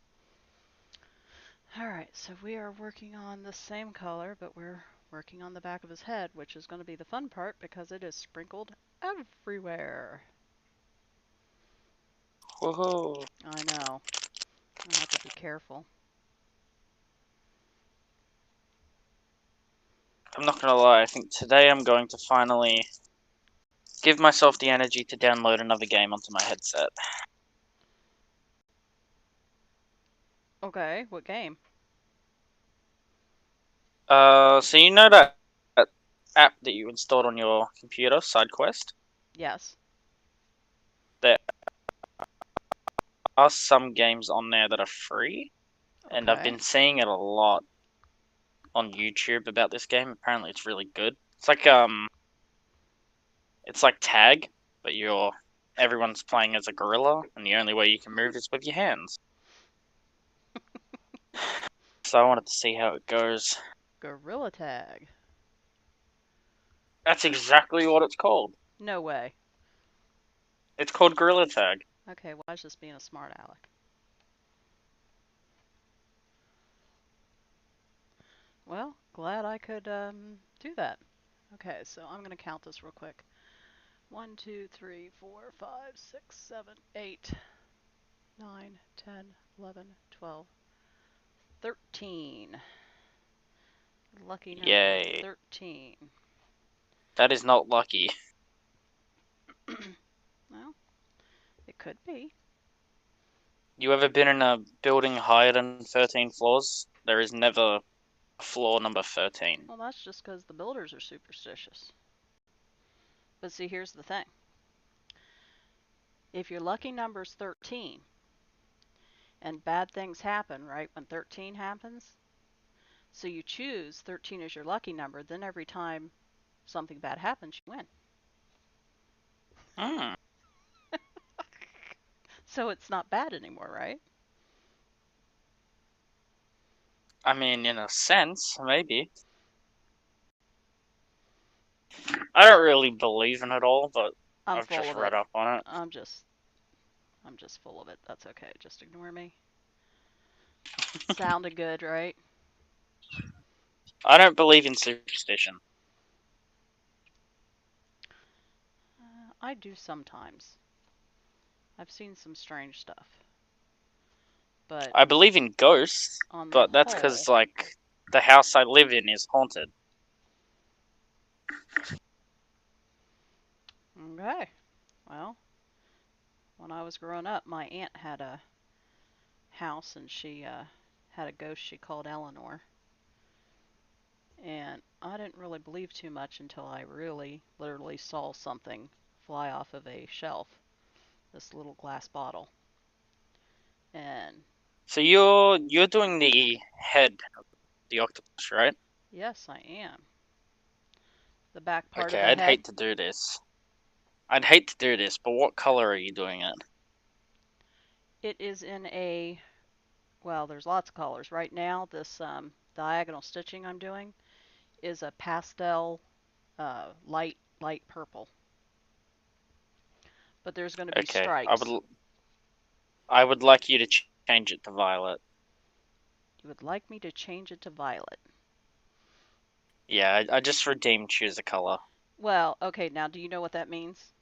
Alright, so we are working on the same color, but we're working on the back of his head, which is going to be the fun part because it is sprinkled everywhere. Woohoo. I know. I have to be careful. I'm not gonna lie, I think today I'm going to finally give myself the energy to download another game onto my headset. Okay, what game? So you know that app that you installed on your computer, SideQuest? Yes. There are some games on there that are free, and I've Okay. been seeing it a lot on YouTube about this game. Apparently, it's really good. It's like tag, but everyone's playing as a gorilla, and the only way you can move is with your hands. So I wanted to see how it goes. Gorilla Tag. That's exactly what it's called. No way. It's called Gorilla Tag. Okay, why is this being a smart aleck? Well, glad I could do that. Okay, so I'm gonna count this real quick. 1, 2, 3, 4, 5, 6, 7, 8, 9, 10, 11, 12, 13. Lucky number Yay. 13. That is not lucky. Well, it could be. You ever been in a building higher than 13 floors? There is never floor number 13. Well, that's just because the builders are superstitious. But see, here's the thing. If your lucky number's 13 and bad things happen, right, when 13 happens, so you choose 13 as your lucky number, then every time something bad happens, you win. Hmm. So it's not bad anymore, right? I mean, in a sense, maybe. I don't really believe in it all, but I'm I've full just of read it. up on it. I'm just I'm just full of it. That's okay. Just ignore me. Sounded good, right? I don't believe in superstition. I do sometimes. I've seen some strange stuff. But I believe in ghosts, on the but that's because, whole, like, the house I live in is haunted. okay. Well, when I was growing up, my aunt had a house and she had a ghost she called Eleanor. And I didn't really believe too much until I really literally saw something fly off of a shelf, this little glass bottle. And So you're doing the head, the octopus, right? yes, I am. The back part of Okay, the I'd head, hate to do this. I'd hate to do this, but what color are you doing it? it is in a, well, there's lots of colors. Right now, this diagonal stitching I'm doing is a pastel light purple. But there's going to be Okay, stripes. I would like you to change it to violet. You would like me to change it to violet. Yeah, I just redeemed choose a color. Well, okay, now do you know what that means?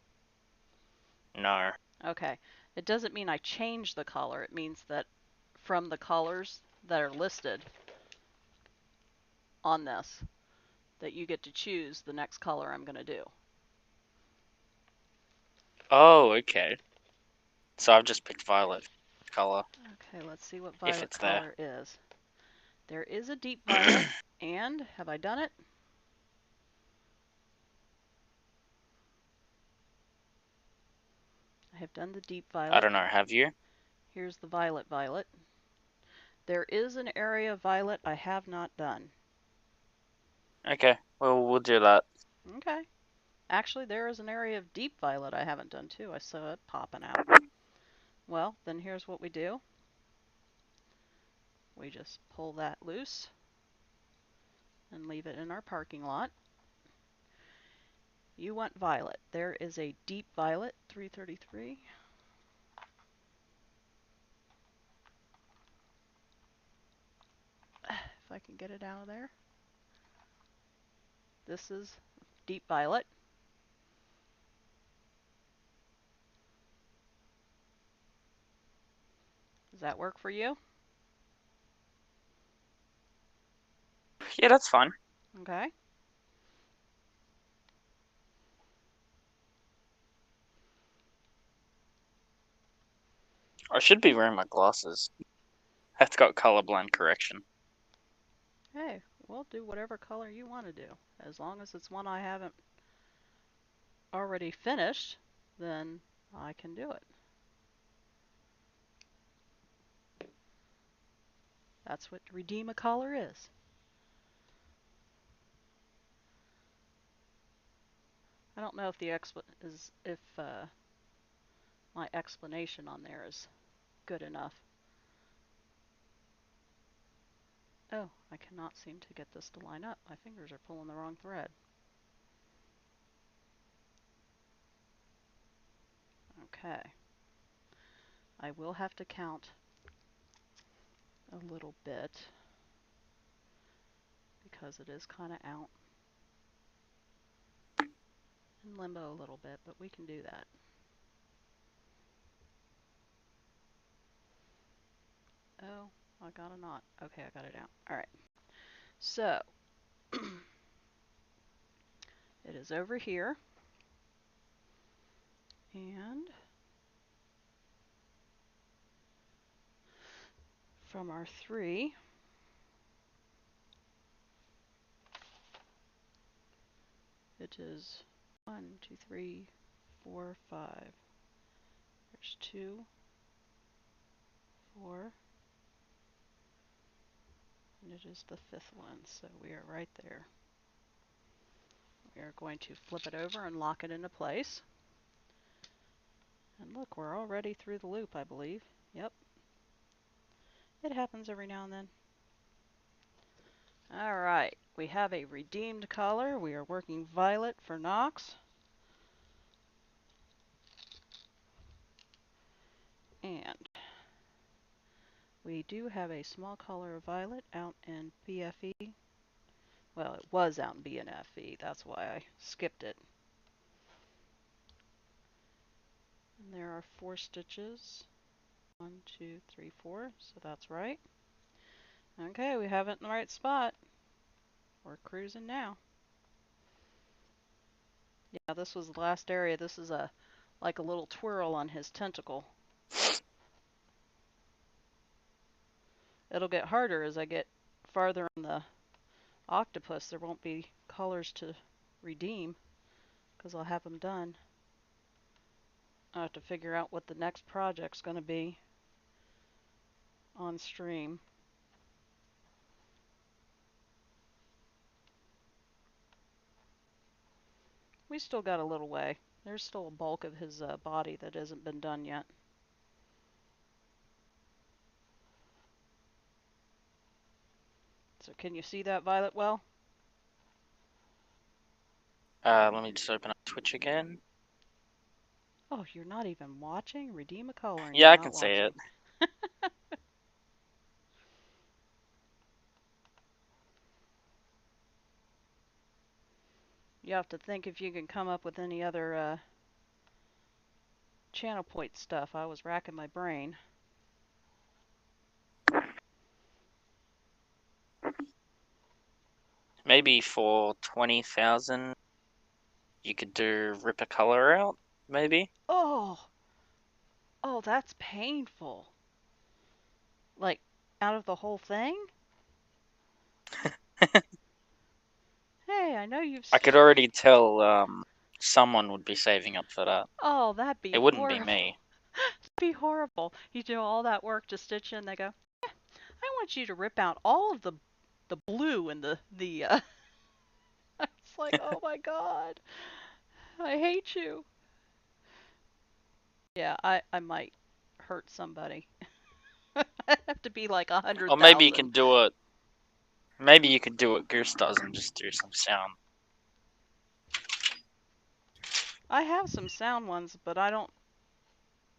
No. Okay. It doesn't mean I change the color. It means that from the colors that are listed on this, that you get to choose the next color I'm going to do. Oh, okay. So I've just picked violet color, Okay, let's see what if violet it's there. color is. There is a deep violet, and have I done it? I have done the deep I violet. don't know, have you? Here's the violet. There is an area of violet I have not done. Okay, well, we'll do that. Okay. Actually, there is an area of deep violet I haven't done too. I saw it popping out. Well, then here's what we do. We just pull that loose and leave it in our parking lot. You want violet. There is a deep violet, 333. If I can get it out of there. This is deep violet. Does that work for you? Yeah, that's fine. Okay. I should be wearing my glasses. That's got colorblind correction. Hey, we'll do whatever color you want to do. As long as it's one I haven't already finished, then I can do it. That's what redeem a color is. I don't know if the my explanation on there is good enough. Oh, I cannot seem to get this to line up. My fingers are pulling the wrong thread. Okay. I will have to count a little bit because it is kind of out in limbo a little bit, but we can do that. Oh, I got a knot. Okay, I got it out. All right. So, it is over here. And from our 3, it is 1, 2, 3, 4, 5. There's 2, 4, and it is the 5th one, so we are right there. We are going to flip it over and lock it into place. And look, we're already through the loop, I believe. Yep. It happens every now and then. Alright, we have a redeemed color. We are working violet for Nox. And we do have a small color of violet out in BFE. Well, it was out in BNFE, that's why I skipped it. And there are 4 stitches. 1, 2, 3, 4, so that's right. Okay, we have it in the right spot. We're cruising now. Yeah, this was the last area. This is like a little twirl on his tentacle. It'll get harder as I get farther on the octopus. There won't be colors to redeem because I'll have them done. I have to figure out what the next project's going to be on stream. We still got a little way. There's still a bulk of his body that hasn't been done yet. So can you see that, Violet, well? Let me just open up Twitch again. Oh, you're not even watching? Redeem a color and Yeah, you're I not can see watching. it. You have to think if you can come up with any other channel point stuff. I was racking my brain. Maybe for 20,000, you could do rip a color out, maybe? Oh, oh, that's painful. Like, out of the whole thing? Hey, I know you've... I could already tell someone would be saving up for that. Oh, that'd be It wouldn't be horrible. me. That'd be horrible. You do all that work to stitch in, they go, I want you to rip out all of the blue and the It's like, oh my god. I hate you. Yeah, I might hurt somebody. I'd have to be like Or maybe you 100,000. can do it. Maybe you could do what Goose does and just do some sound. I have some sound ones, but I don't.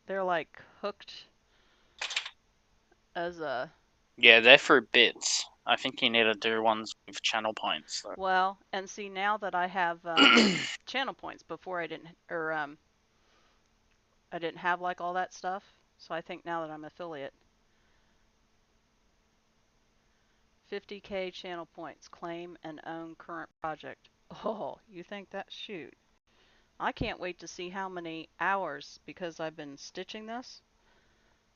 They're like hooked as a. Yeah, they're for bits. I think you need to do ones with channel points. Though. Well, and see now that I have channel points. Before I didn't, or I didn't have like all that stuff. So I think now that I'm affiliate, 50K channel points, claim and own current project. Oh, you think that? Shoot. I can't wait to see how many hours, because I've been stitching this,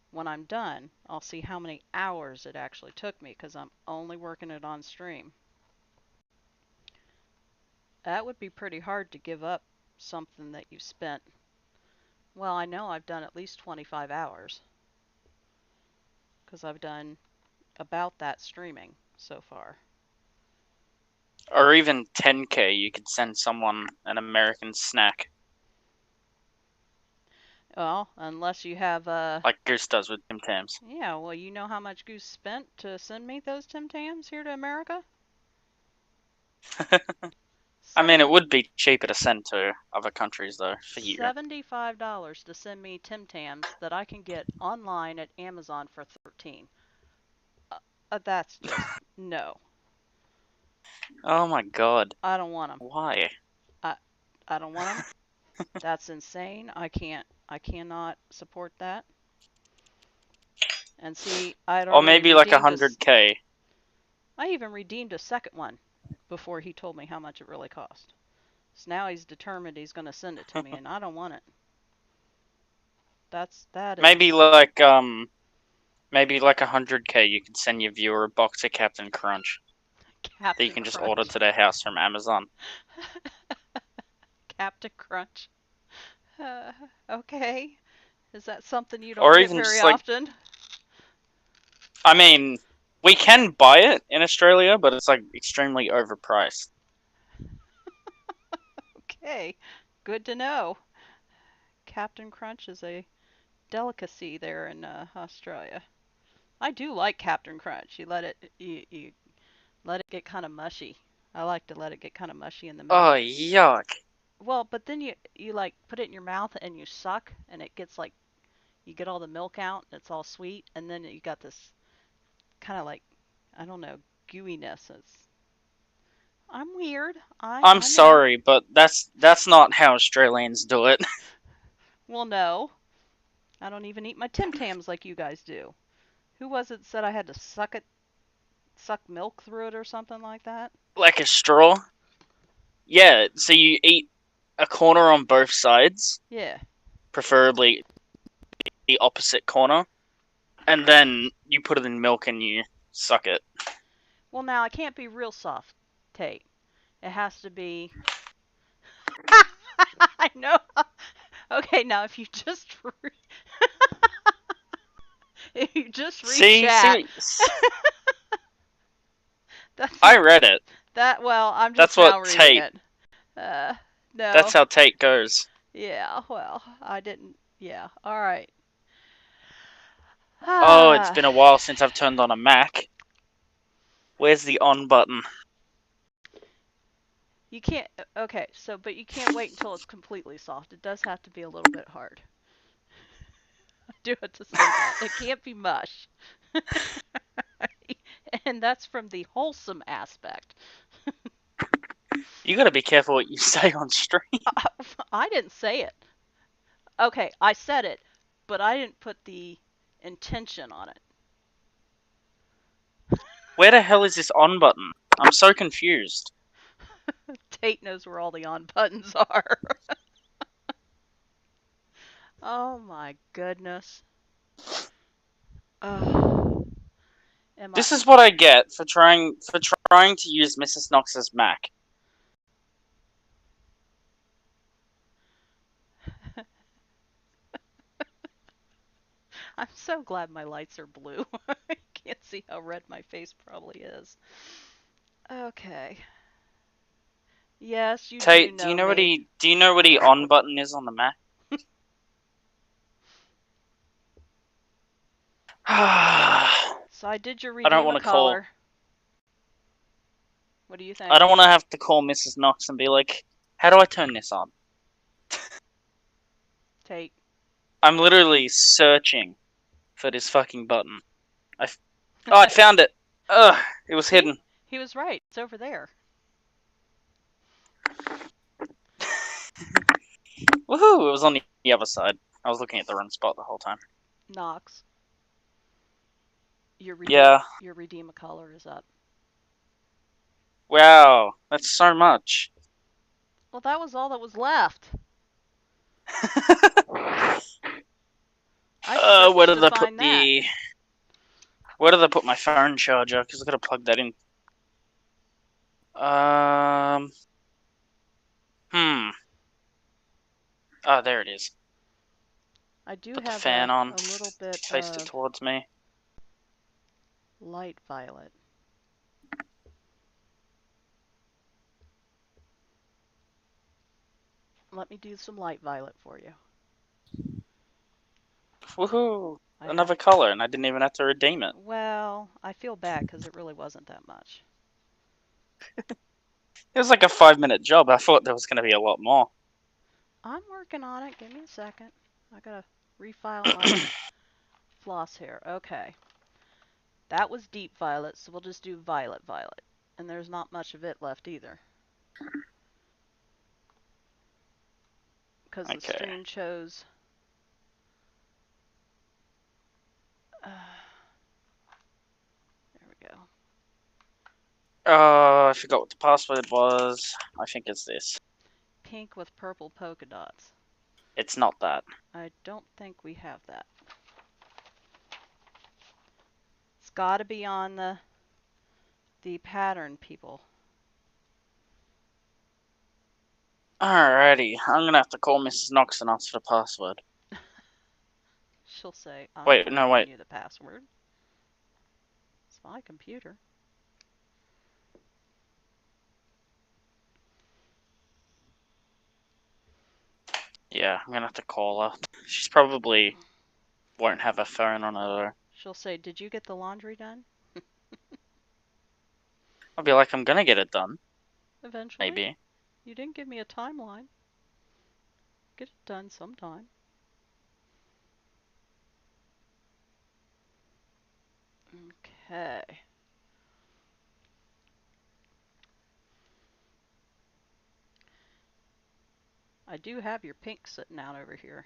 When I'm done, I'll see how many hours it actually took me because I'm only working it on stream. That would be pretty hard to give up something that you've spent. Well, I know I've done at least 25 hours because I've done about that streaming so far. Or even 10k, you could send someone an American snack, Well, unless you have like Goose does with Tim Tams. yeah, well, you know how much Goose spent to send me those Tim Tams here to America? I mean, it Seven would be cheaper to send to other countries, though, for you. $75 to send me Tim Tams that I can get online at Amazon for 13. That's just no. Oh my god. I don't want them. Why? I I don't want them. That's insane. I cannot support that. And see, I'd Or already maybe like redeemed this. 100k. I even redeemed a second one before he told me how much it really cost. So now he's determined he's going to send it to me, and I don't want it. That Maybe is like, maybe like 100k, you could send your viewer a box of Captain Crunch that you Captain can just order Crunch. to their house from Amazon. Captain Crunch. Uh, okay. Is that something you don't Or get even very just like, often? I mean, we can buy it in Australia, but it's like extremely overpriced. Okay. Good to know. Captain Crunch is a delicacy there in Australia. I do like Captain Crunch. You let it get kind of mushy. I like to let it get kind of mushy in the Oh, milk. yuck. Well, but then you like put it in your mouth and you suck and it gets like you get all the milk out and it's all sweet and then you got this kind of like I don't know gooiness. I'm weird. I'm I know. sorry, but that's not how Australians do it. Well, no, I don't even eat my Tim Tams like you guys do. Who was it that said I had to suck milk through it or something like that? Like a straw. Yeah, so you eat a corner on both sides, Yeah. preferably the opposite corner, and then you put it in milk and you suck it. Well, now it can't be real soft, Tate. It has to be. I know. Okay, now if you just read chat, See, that's I read it. that. Well, I'm That's just now what reading Tate. it. Uh, That's no. how Tate goes. Yeah. Well, I didn't. Yeah. All right. Oh, it's Ah. been a while since I've turned on a Mac. Where's the on button? You can't. Okay. So, but you can't wait until it's completely soft. It does have to be a little bit hard. I do have to say that it can't be mush. And that's from the wholesome aspect. You gotta be careful what you say on stream. I didn't say it. Okay, I said it, but I didn't put the intention on it. Where the hell is this on button? I'm so confused. Tate knows where all the on buttons are. Oh my goodness. Oh, am I? This is what I get for trying to use Mrs. Knox's Mac. I'm so glad my lights are blue. I can't see how red my face probably is. Okay. Yes, you do Tate, do you know know what me. the on button is on the Mac? I So I did your don't redeem a want to call. color. What do you I think? don't want to have to call Mrs. Knox and be like, "How do I turn this on?" Tate. I'm literally searching for this fucking button. Oh, I found it. Ugh, it was See? hidden. He was right. It's over there. Woohoo! It was on the other side. I was looking at the wrong spot the whole time. Knox. Yeah. Your redeem a color is up. Wow, that's so much. Well, that was all that was left. I should Where did I put define that. Where did I put my phone charger? Because I gotta plug that in. Hmm. Oh, there it is. I do Put the have fan on. a little bit Faced it of towards me. light violet. Let me do some light violet for you. Woohoo! I have. Another color, and I didn't even have to redeem it. Well, I feel bad because it really wasn't that much. It was like a 5-minute job. I thought there was gonna be a lot more. I'm working on it. Give me a second. I gotta refile my floss here. Okay. That was deep violet, so we'll just do violet violet. And there's not much of it left either. Because the Okay. stream chose... there we go. I forgot what the password was. I think it's this. Pink with purple polka dots. It's not that. I don't think we have that. It's gotta be on the pattern, people. Alrighty, I'm gonna have to call Mrs. Knox and ask for the password. She'll say, I'm Wait, not no, giving wait. you the password. It's my computer. Yeah, I'm gonna have to call her. She's probably won't have her phone on her. She'll say, did you get the laundry done? I'll be like, I'm gonna get it done. Eventually. Maybe. You didn't give me a timeline. Get it done sometime. Okay. I do have your pink sitting out over here.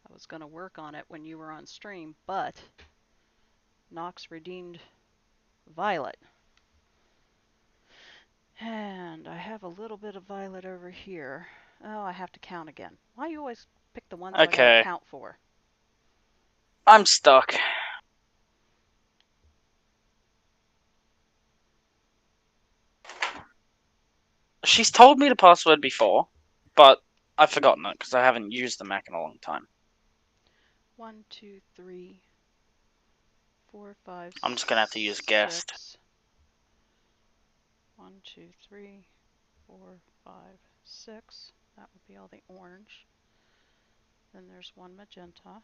I was going to work on it when you were on stream, but Nox redeemed violet. And I have a little bit of violet over here. Oh, I have to count again. Why do you always pick the ones I gotta Okay. count for? I'm stuck. She's told me the password before, but I've forgotten it because I haven't used the Mac in a long time. 1, 2, 3, 4, 5, I'm just gonna have to use guest. 6. 1, 2, 3, 4, 5, 6. That would be all the orange. Then there's one magenta.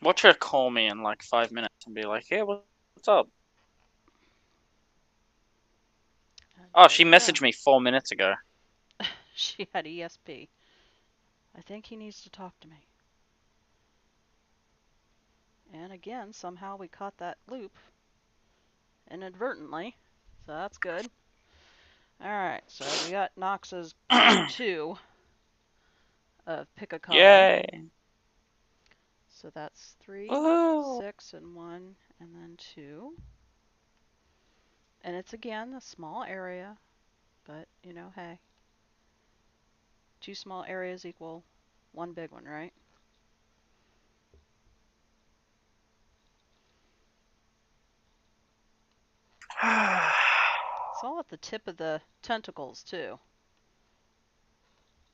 Watch her call me in like 5 minutes and be like, "Hey, what's up?" And Oh, there she we go. messaged me 4 minutes ago. She had ESP. I think he needs to talk to me. And again, somehow we caught that loop inadvertently, so that's good. Alright, so we got Nox's part 2 of pick a color. Yay! So that's 3, Woohoo! 6, and 1, and then 2. And it's again a small area, but you know, hey. 2 small areas equal 1 big one, right? It's all at the tip of the tentacles, too.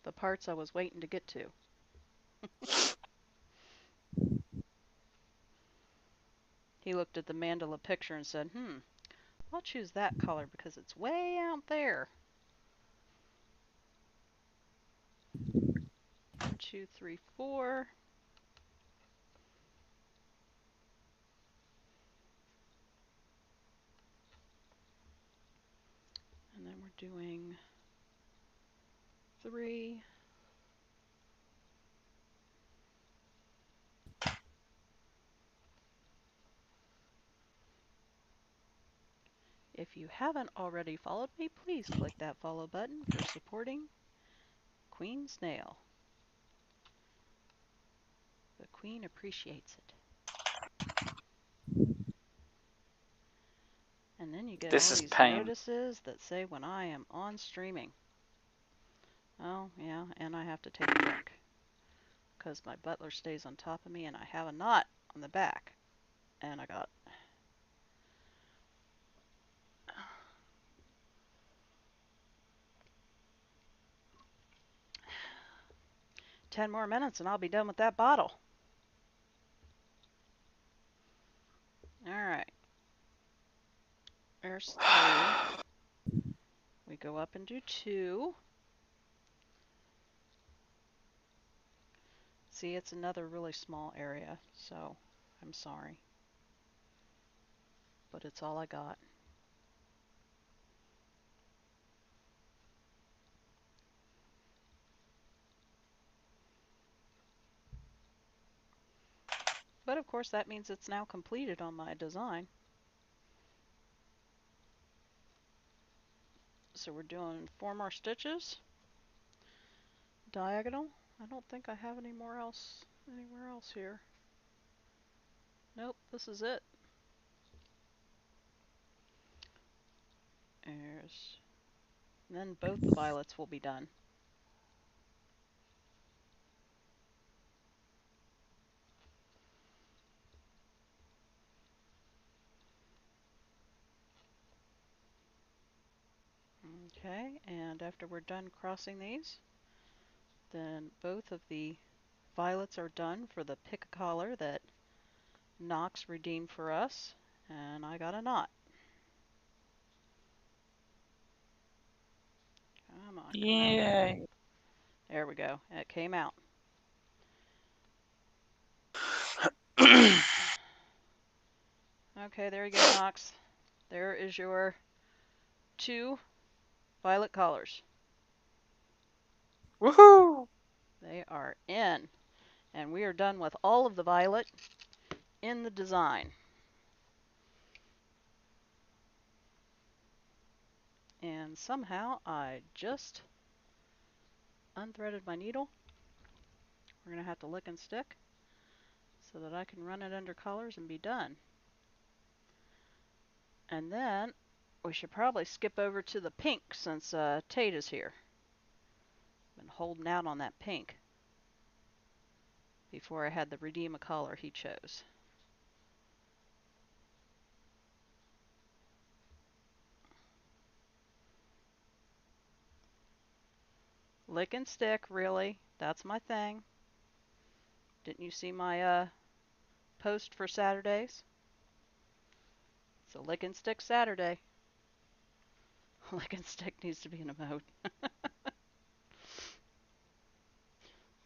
The parts I was waiting to get to. He looked at the mandala picture and said, I'll choose that color because it's way out there. 1, 2, 3, 4. And then we're doing 3. If you haven't already followed me, please click that follow button for supporting Queen Snail. The Queen appreciates it. And And then you get This all is these pain. notices that say when I am on streaming. Oh, yeah, and I have to take a drink because my butler stays on top of me and I have a knot on the back. And I got 10 more minutes and I'll be done with that bottle. All right. There's 3. We go up and do 2. See, it's another really small area, so I'm sorry. But it's all I got. But of course that means it's now completed on my design. So we're doing 4 more stitches. Diagonal. I don't think I have anywhere else here. Nope, this is it. There's, and then both the violets will be done. Okay, and after we're done crossing these, then both of the violets are done for the pick a collar that Knox redeemed for us, and I got a knot. Come on, come on. Yay. There we go. It came out. Okay, there you go, Knox. There is your 2 violet collars. Woohoo! They are in. And we are done with all of the violet in the design. And somehow I just unthreaded my needle. We're going to have to lick and stick so that I can run it under colors and be done. And then we should probably skip over to the pink since Tate is here. Been holding out on that pink before I had the redeem a color he chose. Lick and stick, really. That's my thing. Didn't you see my post for Saturdays? It's a lick and stick Saturday. Lick and stick needs to be an emote.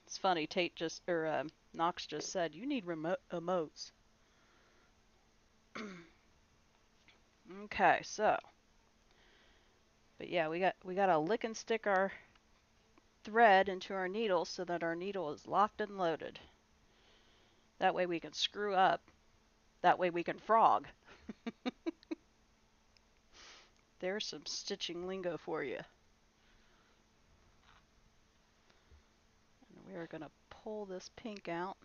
It's funny, Tate just, or Knox just said, you need emotes. Okay, so. But yeah, we got to lick and stick our thread into our needle so that our needle is locked and loaded. That way we can screw up. That way we can frog. There's some stitching lingo for you. And we are going to pull this pink out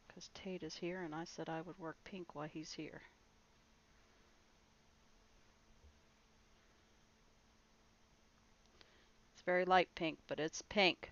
because Tate is here and I said I would work pink while he's here. It's very light pink, but it's pink.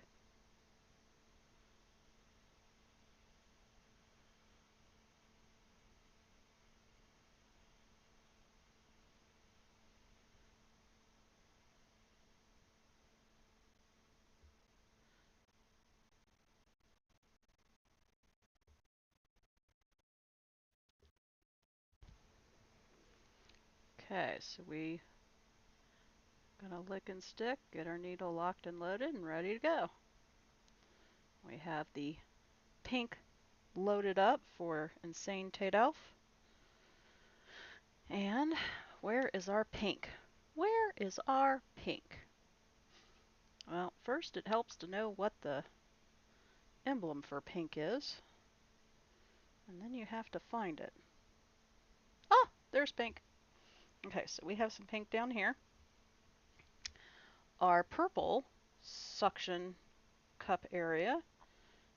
Okay, so we gonna lick and stick, get our needle locked and loaded and ready to go. We have the pink loaded up for Insane Tate Elf. And where is our pink? Where is our pink? Well, first it helps to know what the emblem for pink is. And then you have to find it. Ah, there's pink. Okay, so we have some pink down here. Our purple suction cup area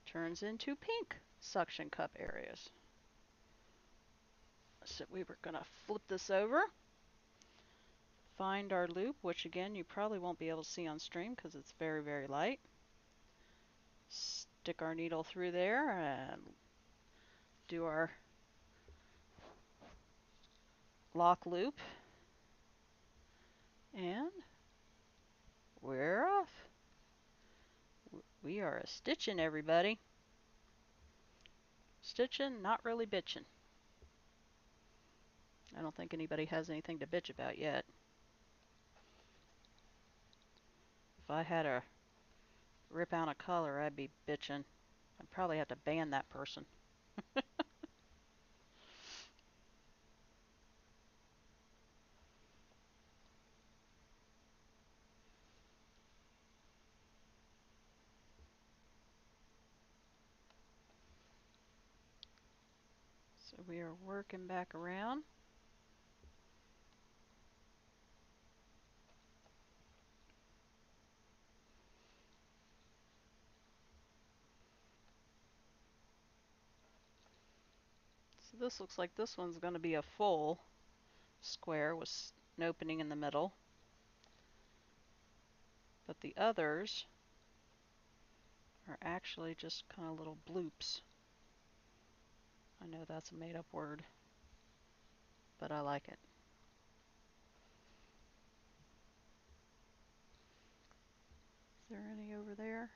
turns into pink suction cup areas. So we were going to flip this over, find our loop, which again you probably won't be able to see on stream because it's very, very light. Stick our needle through there and do our lock loop. And we're off. We are a stitching, everybody. Stitching, not really bitching. I don't think anybody has anything to bitch about yet. If I had to rip out a color, I'd be bitching. I'd probably have to ban that person. So we are working back around. So this looks like this one's going to be a full square with an opening in the middle. But the others are actually just kind of little bloops. I know that's a made-up word, but I like it. Is there any over there?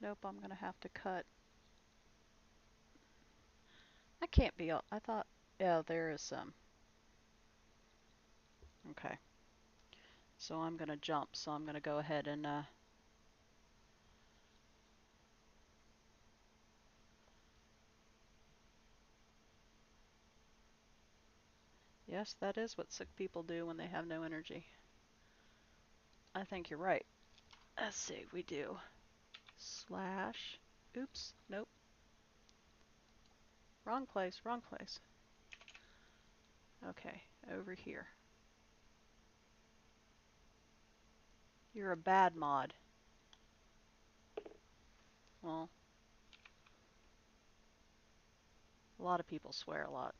Nope, I'm going to have to cut. I can't be, I thought, yeah, there is some. Okay. So I'm going to jump, so I'm going to go ahead and yes, that is what sick people do when they have no energy. I think you're right. Let's see, we do slash, oops, nope. Wrong place, wrong place. Okay, over here. You're a bad mod. Well, a lot of people swear a lot.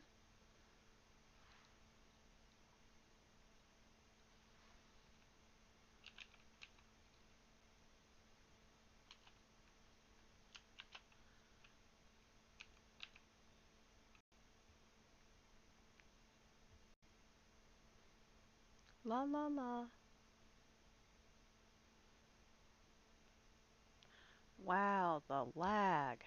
La la la. Wow, the lag.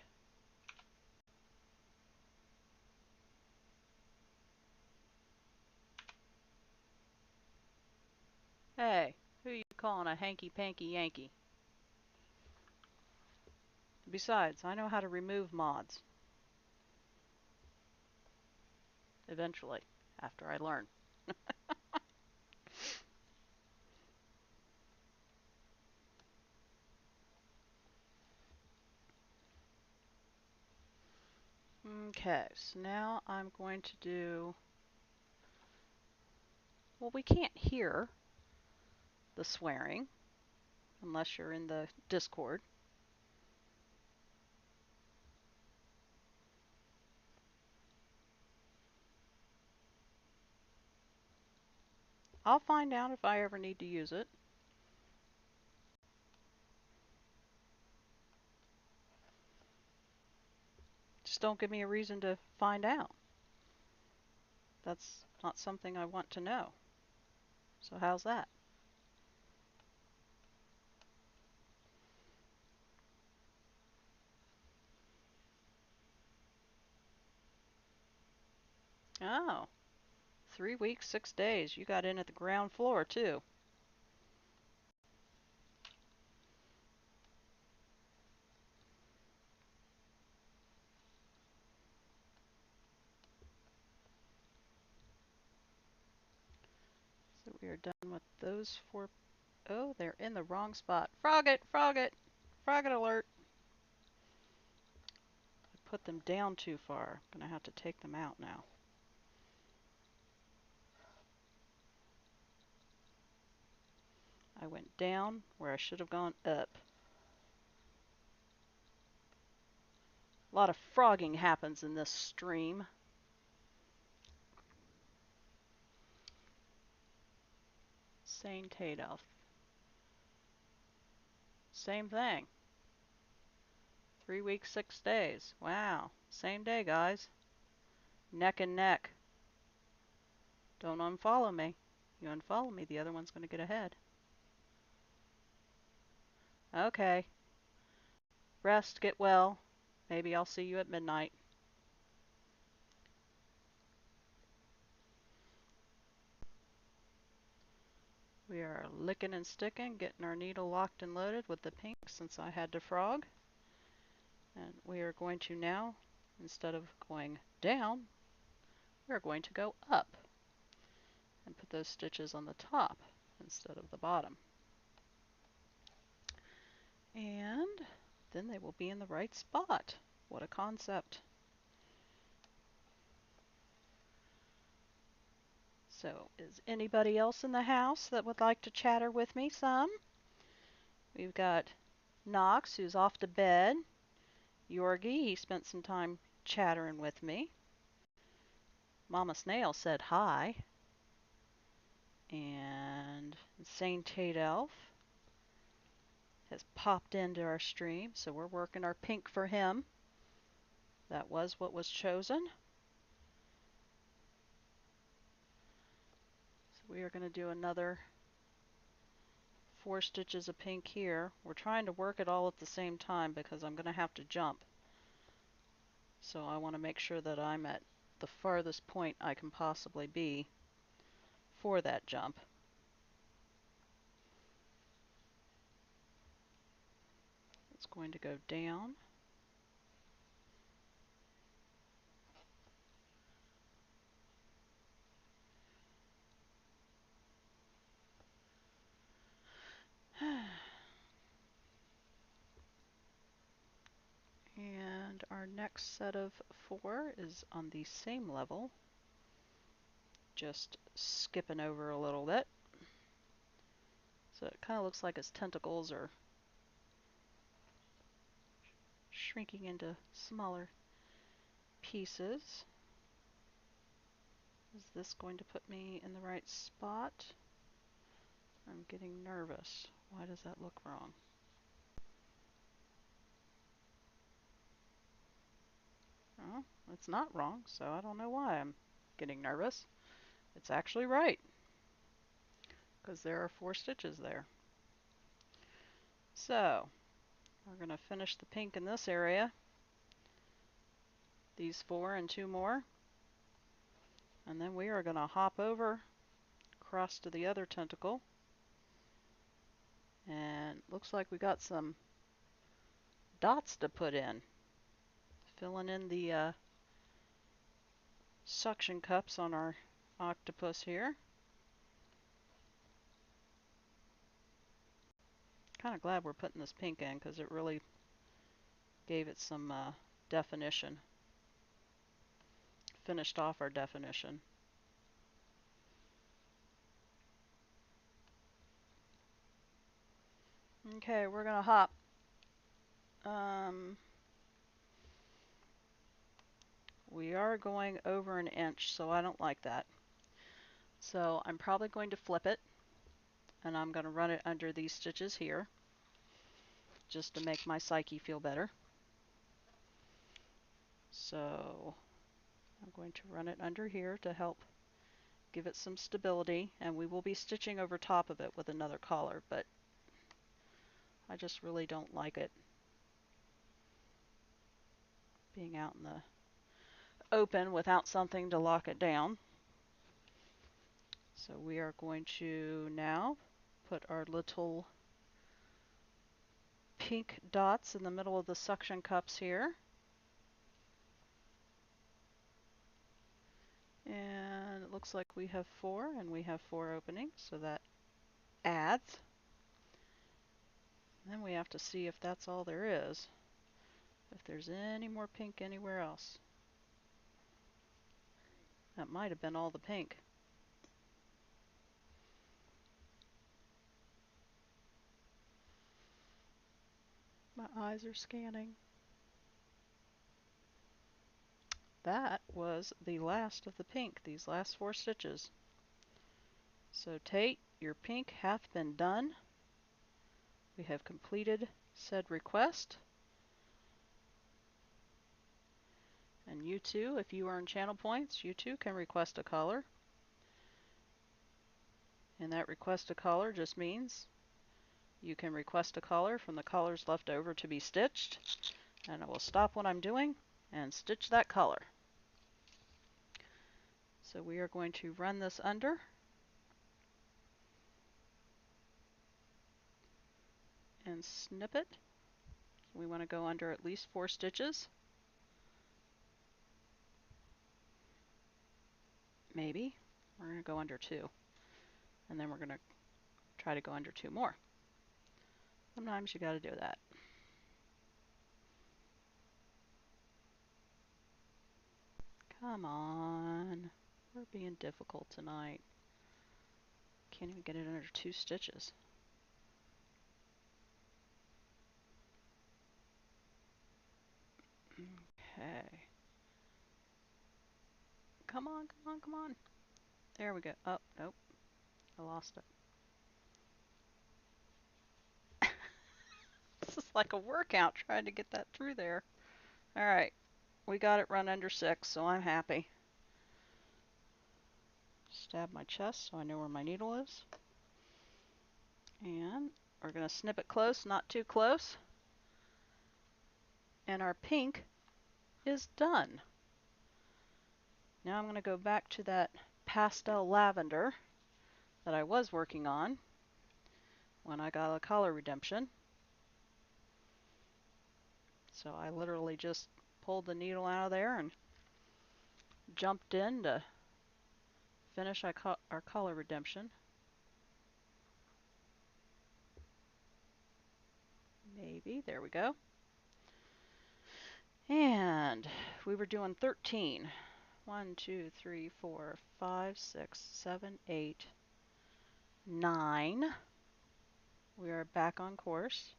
Hey, who you calling a hanky-panky Yankee? Besides, I know how to remove mods. Eventually, after I learn. Okay, so now I'm going to do... Well, we can't hear the swearing unless you're in the Discord. I'll find out if I ever need to use it. Just don't give me a reason to find out. That's not something I want to know. So how's that? Oh, 3 weeks, 6 days. You got in at the ground floor, too. So we are done with those 4. Oh, they're in the wrong spot. Frog it! Frog it! Frog it alert! I put them down too far. I'm going to have to take them out now. I went down where I should have gone up. A lot of frogging happens in this stream. Saint Adolf. Same thing. 3 weeks, 6 days. Wow. Same day, guys. Neck and neck. Don't unfollow me. You unfollow me, the other one's going to get ahead. Okay. Rest, get well. Maybe I'll see you at midnight. We are licking and sticking, getting our needle locked and loaded with the pink since I had to frog. And we are going to now, instead of going down, we are going to go up and put those stitches on the top instead of the bottom. And then they will be in the right spot. What a concept. So, is anybody else in the house that would like to chatter with me some? We've got Knox, who's off to bed. Yorgi, he spent some time chattering with me. Mama Snail said hi. And Saint Adolf has popped into our stream, so we're working our pink for him. That was what was chosen. So we are going to do another 4 stitches of pink here. We're trying to work it all at the same time because I'm going to have to jump. So I want to make sure that I'm at the farthest point I can possibly be for that jump. It's going to go down. And our next set of 4 is on the same level, just skipping over a little bit. So it kind of looks like its tentacles are shrinking into smaller pieces. Is this going to put me in the right spot? I'm getting nervous. Why does that look wrong? Oh, it's not wrong, so I don't know why I'm getting nervous. It's actually right, because there are 4 stitches there. So, we're going to finish the pink in this area. These 4 and 2 more. And then we are going to hop over, across to the other tentacle. And looks like we got some dots to put in. Filling in the suction cups on our octopus here. Kind of glad we're putting this pink in because it really gave it some definition. Finished off our definition. Okay, we're going to hop. We are going over an inch, so I don't like that. So I'm probably going to flip it, and I'm going to run it under these stitches here, just to make my psyche feel better. So I'm going to run it under here to help give it some stability, and we will be stitching over top of it with another collar, but I just really don't like it being out in the open without something to lock it down. So we are going to now put our little pink dots in the middle of the suction cups here. And it looks like we have 4, and we have 4 openings, so that adds. And then we have to see if that's all there is, if there's any more pink anywhere else. That might have been all the pink. My eyes are scanning. That was the last of the pink, these last 4 stitches. So Tate, your pink hath been done. We have completed said request. And you too, if you earn channel points, you too can request a color. And that request a color just means you can request a color from the colors left over to be stitched. And I will stop what I'm doing and stitch that color. So we are going to run this under. And snip it. We want to go under at least 4 stitches. Maybe. We're going to go under 2. And then we're going to try to go under 2 more. Sometimes you got to do that. Come on. We're being difficult tonight. Can't even get it under 2 stitches. Okay. Come on, come on, come on. There we go. Oh, nope. I lost it. This is like a workout trying to get that through there. Alright. We got it run under 6, so I'm happy. Stab my chest so I know where my needle is. And we're going to snip it close, not too close. And our pink is done. Now I'm going to go back to that pastel lavender that I was working on when I got a color redemption. So I literally just pulled the needle out of there and jumped in to finish our color redemption. Maybe, there we go. And we were doing 13. 1, 2, 3, 4, 5, 6, 7, 8, 9. We are back on course.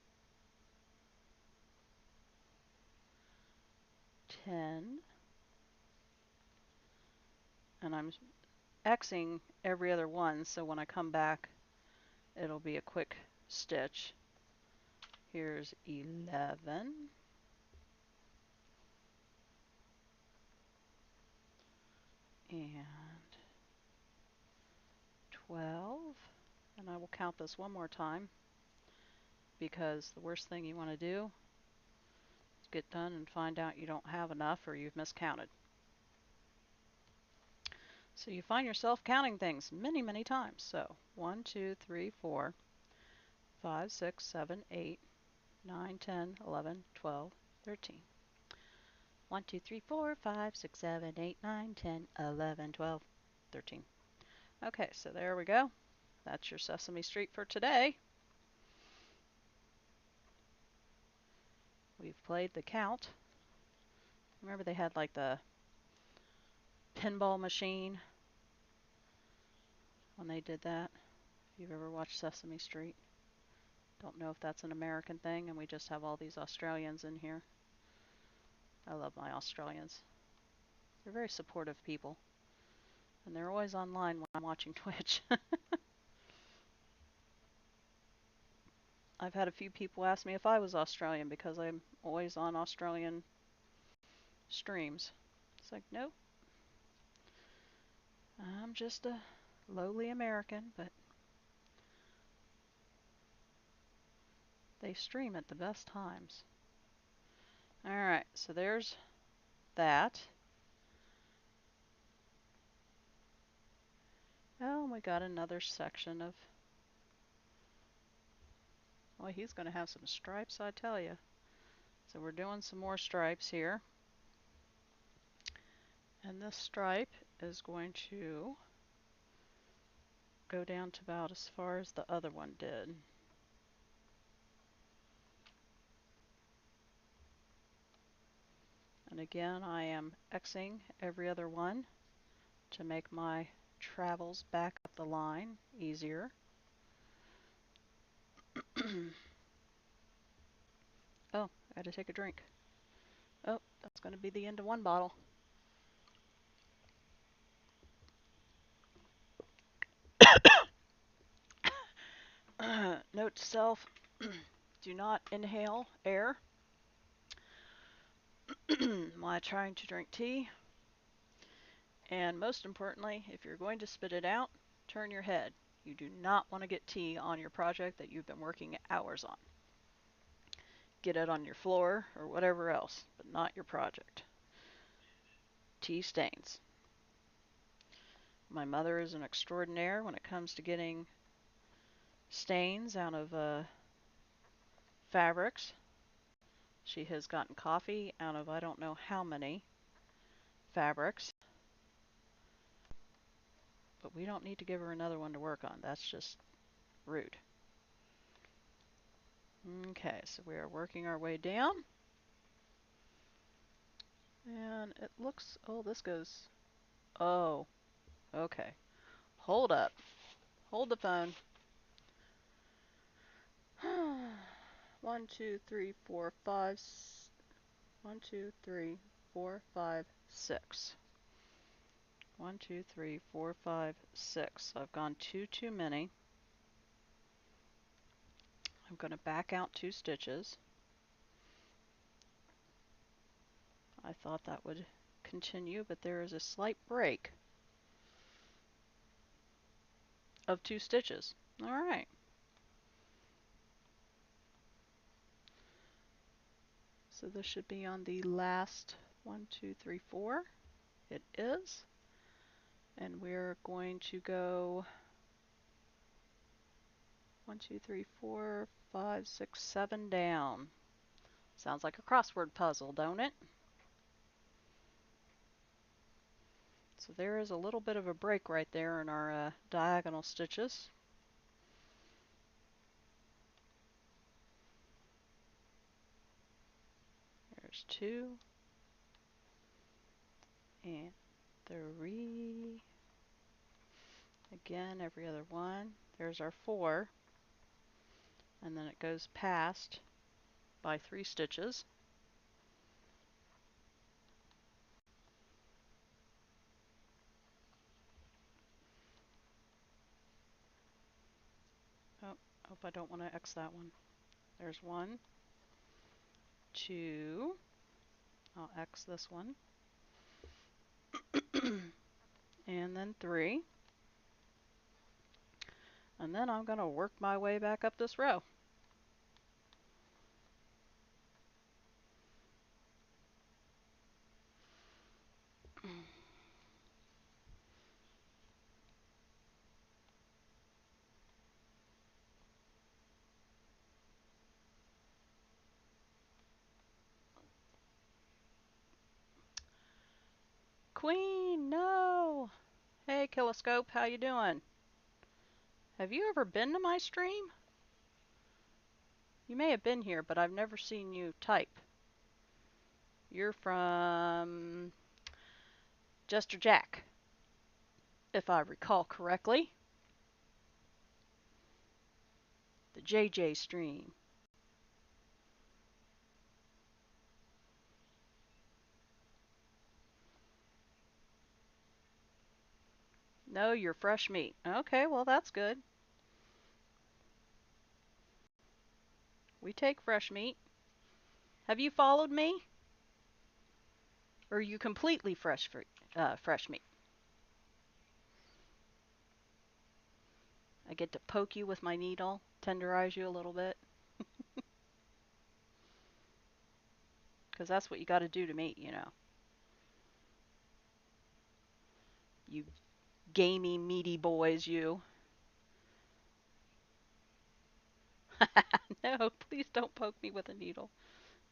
10. And I'm Xing every other one, so when I come back, it'll be a quick stitch. Here's 11. And 12. And I will count this one more time, because the worst thing you want to do is get done and find out you don't have enough or you've miscounted. So you find yourself counting things many, many times. So 1, 2, 3, 4, 5, 6, 7, 8, 9, 10, 11, 12, 13. 1, 2, 3, 4, 5, 6, 7, 8, 9, 10, 11, 12, 13. Okay, so there we go. That's your Sesame Street for today. We've played the count. Remember they had like the pinball machine when they did that? If you've ever watched Sesame Street. Don't know if that's an American thing and we just have all these Australians in here. I love my Australians. They're very supportive people. And they're always online when I'm watching Twitch. I've had a few people ask me if I was Australian because I'm always on Australian streams. It's like, nope. I'm just a lowly American, but they stream at the best times. Alright, so there's that. Oh, we got another section of... Well, he's going to have some stripes, I tell you. So we're doing some more stripes here. And this stripe is going to go down to about as far as the other one did. And again, I am Xing every other one to make my travels back up the line easier. Oh, I had to take a drink. Oh, that's going to be the end of one bottle. to self, do not inhale air while trying to drink tea. And most importantly, if you're going to spit it out, turn your head. You do not want to get tea on your project that you've been working hours on. Get it on your floor or whatever else, but not your project. Tea stains. My mother is an extraordinaire when it comes to getting stains out of fabrics. She has gotten coffee out of I don't know how many fabrics. But we don't need to give her another one to work on. That's just rude. Okay, so we are working our way down. And it looks, oh, this goes, oh, okay. Hold up. Hold the phone. 1, 2, 3, 4, 5. 1, 2, 3, 4, 5, 6. 1, 2, 3, 4, 5, 6. I've gone two too many. I'm going to back out 2 stitches. I thought that would continue, but there is a slight break of 2 stitches. All right. So this should be on the last 1, 2, 3, 4. It is. And we're going to go 1, 2, 3, 4, 5, 6, 7 down. Sounds like a crossword puzzle, don't it? So there is a little bit of a break right there in our diagonal stitches. There's 2 and 3. Again, every other one. There's our 4. And then it goes past by 3 stitches. Oh, hope I don't want to X that one. There's 1, 2. I'll X this one. And then 3. And then I'm going to work my way back up this row. Queen, no! Hey, Killoscope, how you doing? Have you ever been to my stream? You may have been here, but I've never seen you type. You're from Jester Jack, if I recall correctly. The JJ stream. No, you're fresh meat. Okay, well, that's good. We take fresh meat. Have you followed me? Or are you completely fresh meat? I get to poke you with my needle, tenderize you a little bit. Because that's what you got to do to meat, you know. You gamey, meaty boys, you. No, please don't poke me with a needle.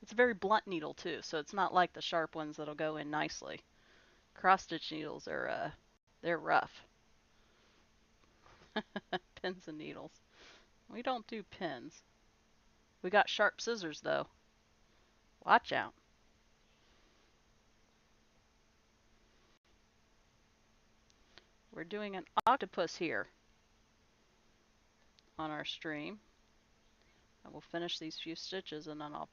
It's a very blunt needle, too, so it's not like the sharp ones that'll go in nicely. Cross-stitch needles are, they're rough. Pins and needles. We don't do pins. We got sharp scissors, though. Watch out. We're doing an octopus here on our stream. I will finish these few stitches and then I'll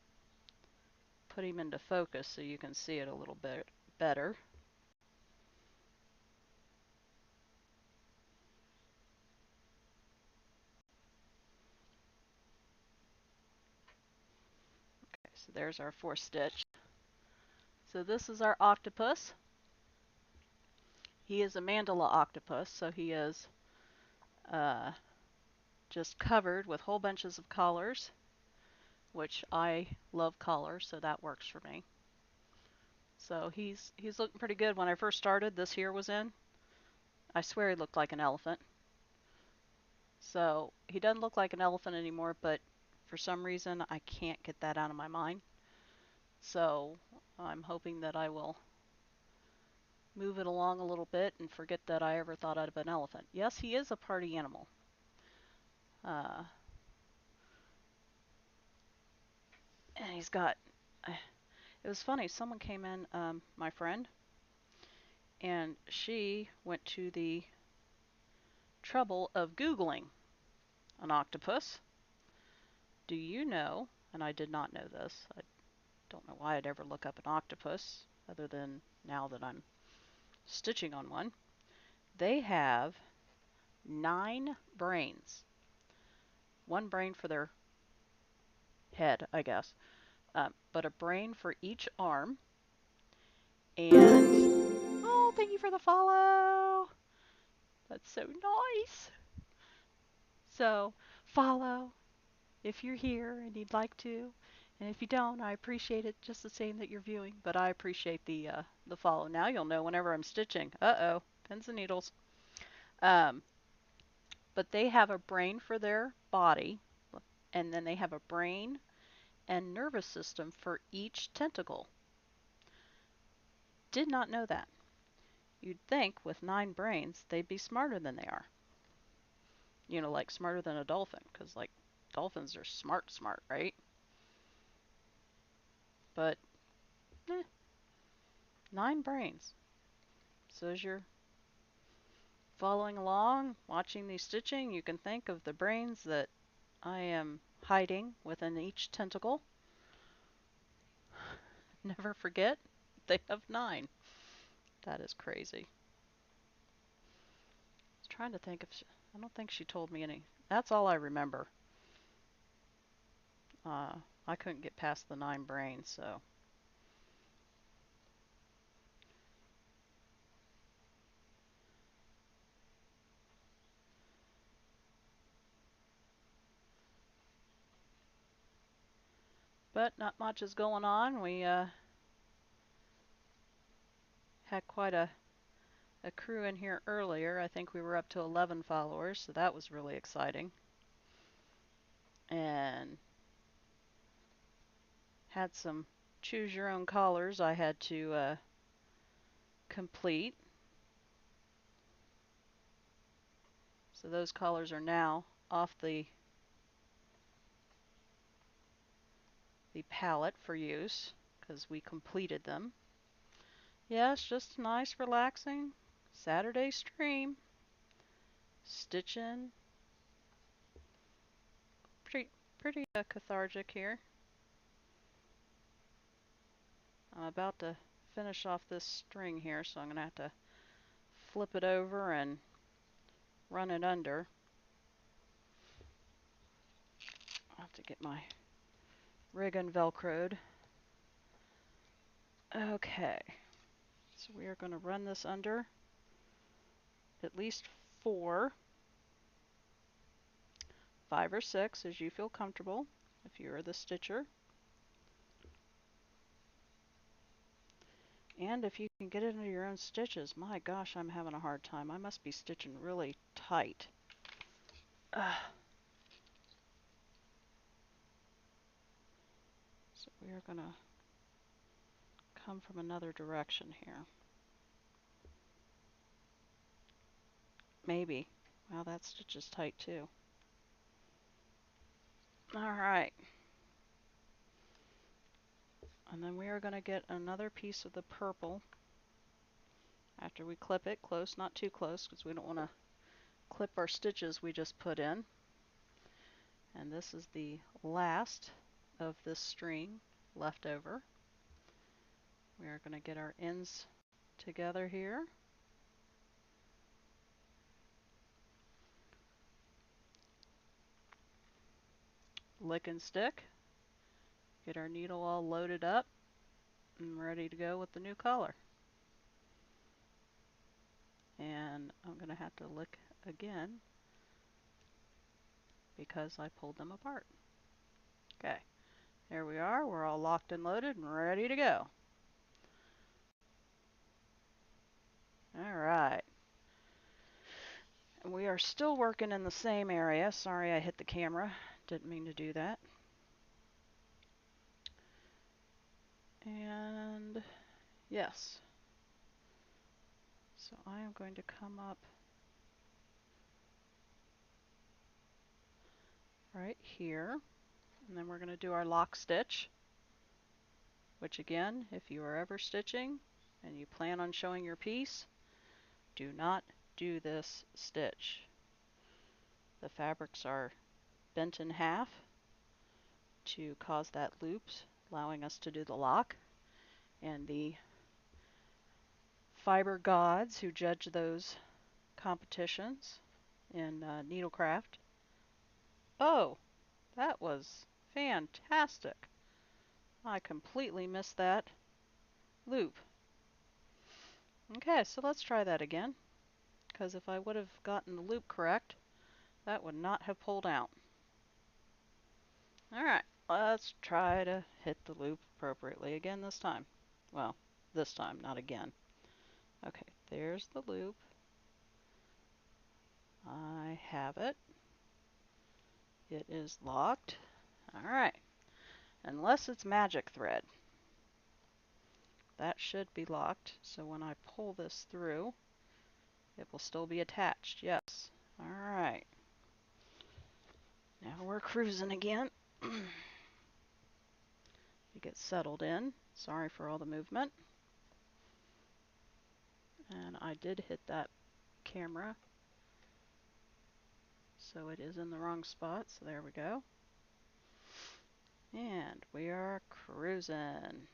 put him into focus so you can see it a little bit better. So there's our fourth stitch. So this is our octopus. He is a mandala octopus, so he is uh, just covered with whole bunches of collars, which I love collars, so that works for me. So he's looking pretty good. When I first started, this here was in. I swear he looked like an elephant. So he doesn't look like an elephant anymore, but for some reason I can't get that out of my mind. So I'm hoping that I will move it along a little bit and forget that I ever thought I'd been an elephant. Yes, he is a party animal. Uh, and he's got, it was funny, someone came in, my friend, and she went to the trouble of Googling an octopus. Do you know, and I did not know this, I don't know why I'd ever look up an octopus, other than now that I'm stitching on one. They have 9 brains. One brain for their head, I guess, but a brain for each arm. And oh, thank you for the follow. That's so nice. So follow if you're here and you'd like to. And if you don't, I appreciate it just the same that you're viewing. But I appreciate the follow. Now you'll know whenever I'm stitching. Uh-oh, pins and needles. Um, but they have a brain for their body, and then they have a brain and nervous system for each tentacle. Did not know that. You'd think with 9 brains, they'd be smarter than they are. You know, like smarter than a dolphin, because like dolphins are smart, right? But 9 brains. So as you're following along, watching these stitching, you can think of the brains that I am hiding within each tentacle. Never forget, they have 9. That is crazy. I was trying to think if I don't think she told me any. That's all I remember. I couldn't get past the 9 brains, so. But not much is going on. We had quite a crew in here earlier. I think we were up to 11 followers, so that was really exciting. And had some choose your own collars I had to complete. So those collars are now off the palette for use because we completed them. Yeah, it's just a nice relaxing Saturday stream. Stitching. Pretty cathartic here. I'm about to finish off this string here, so I'm going to have to flip it over and run it under. I'll have to get my rigging velcroed. Okay, so we are going to run this under at least 4, 5 or 6 as you feel comfortable if you're the stitcher. And if you can get it into your own stitches, my gosh, I'm having a hard time. I must be stitching really tight. Ugh. So we are going to come from another direction here. Maybe. Wow, that stitch is tight too. Alright. And then we are going to get another piece of the purple after we clip it close, not too close because we don't want to clip our stitches we just put in. And this is the last of this string left over. We are going to get our ends together here. Lick and stick. get our needle all loaded up and ready to go with the new color. And I'm going to have to lick again because I pulled them apart. Okay, there we are. We're all locked and loaded and ready to go. All right. We are still working in the same area. Sorry I hit the camera. Didn't mean to do that. And yes. So I am going to come up right here. And then we're going to do our lock stitch. Which again, if you are ever stitching and you plan on showing your piece, do not do this stitch. The fabrics are bent in half to cause that loop, allowing us to do the lock. And the fiber gods who judge those competitions in needlecraft. Oh, that was fantastic. I completely missed that loop. Okay, so let's try that again, because if I would have gotten the loop correct, that would not have pulled out. Alright, let's try to hit the loop appropriately again this time. Well, this time, not again. Okay, there's the loop. I have it. It is locked. Alright, unless it's magic thread. That should be locked, so when I pull this through, it will still be attached. Yes. Alright. Now we're cruising again. You get settled in. Sorry for all the movement. And I did hit that camera, so it is in the wrong spot. So there we go. And we are cruising.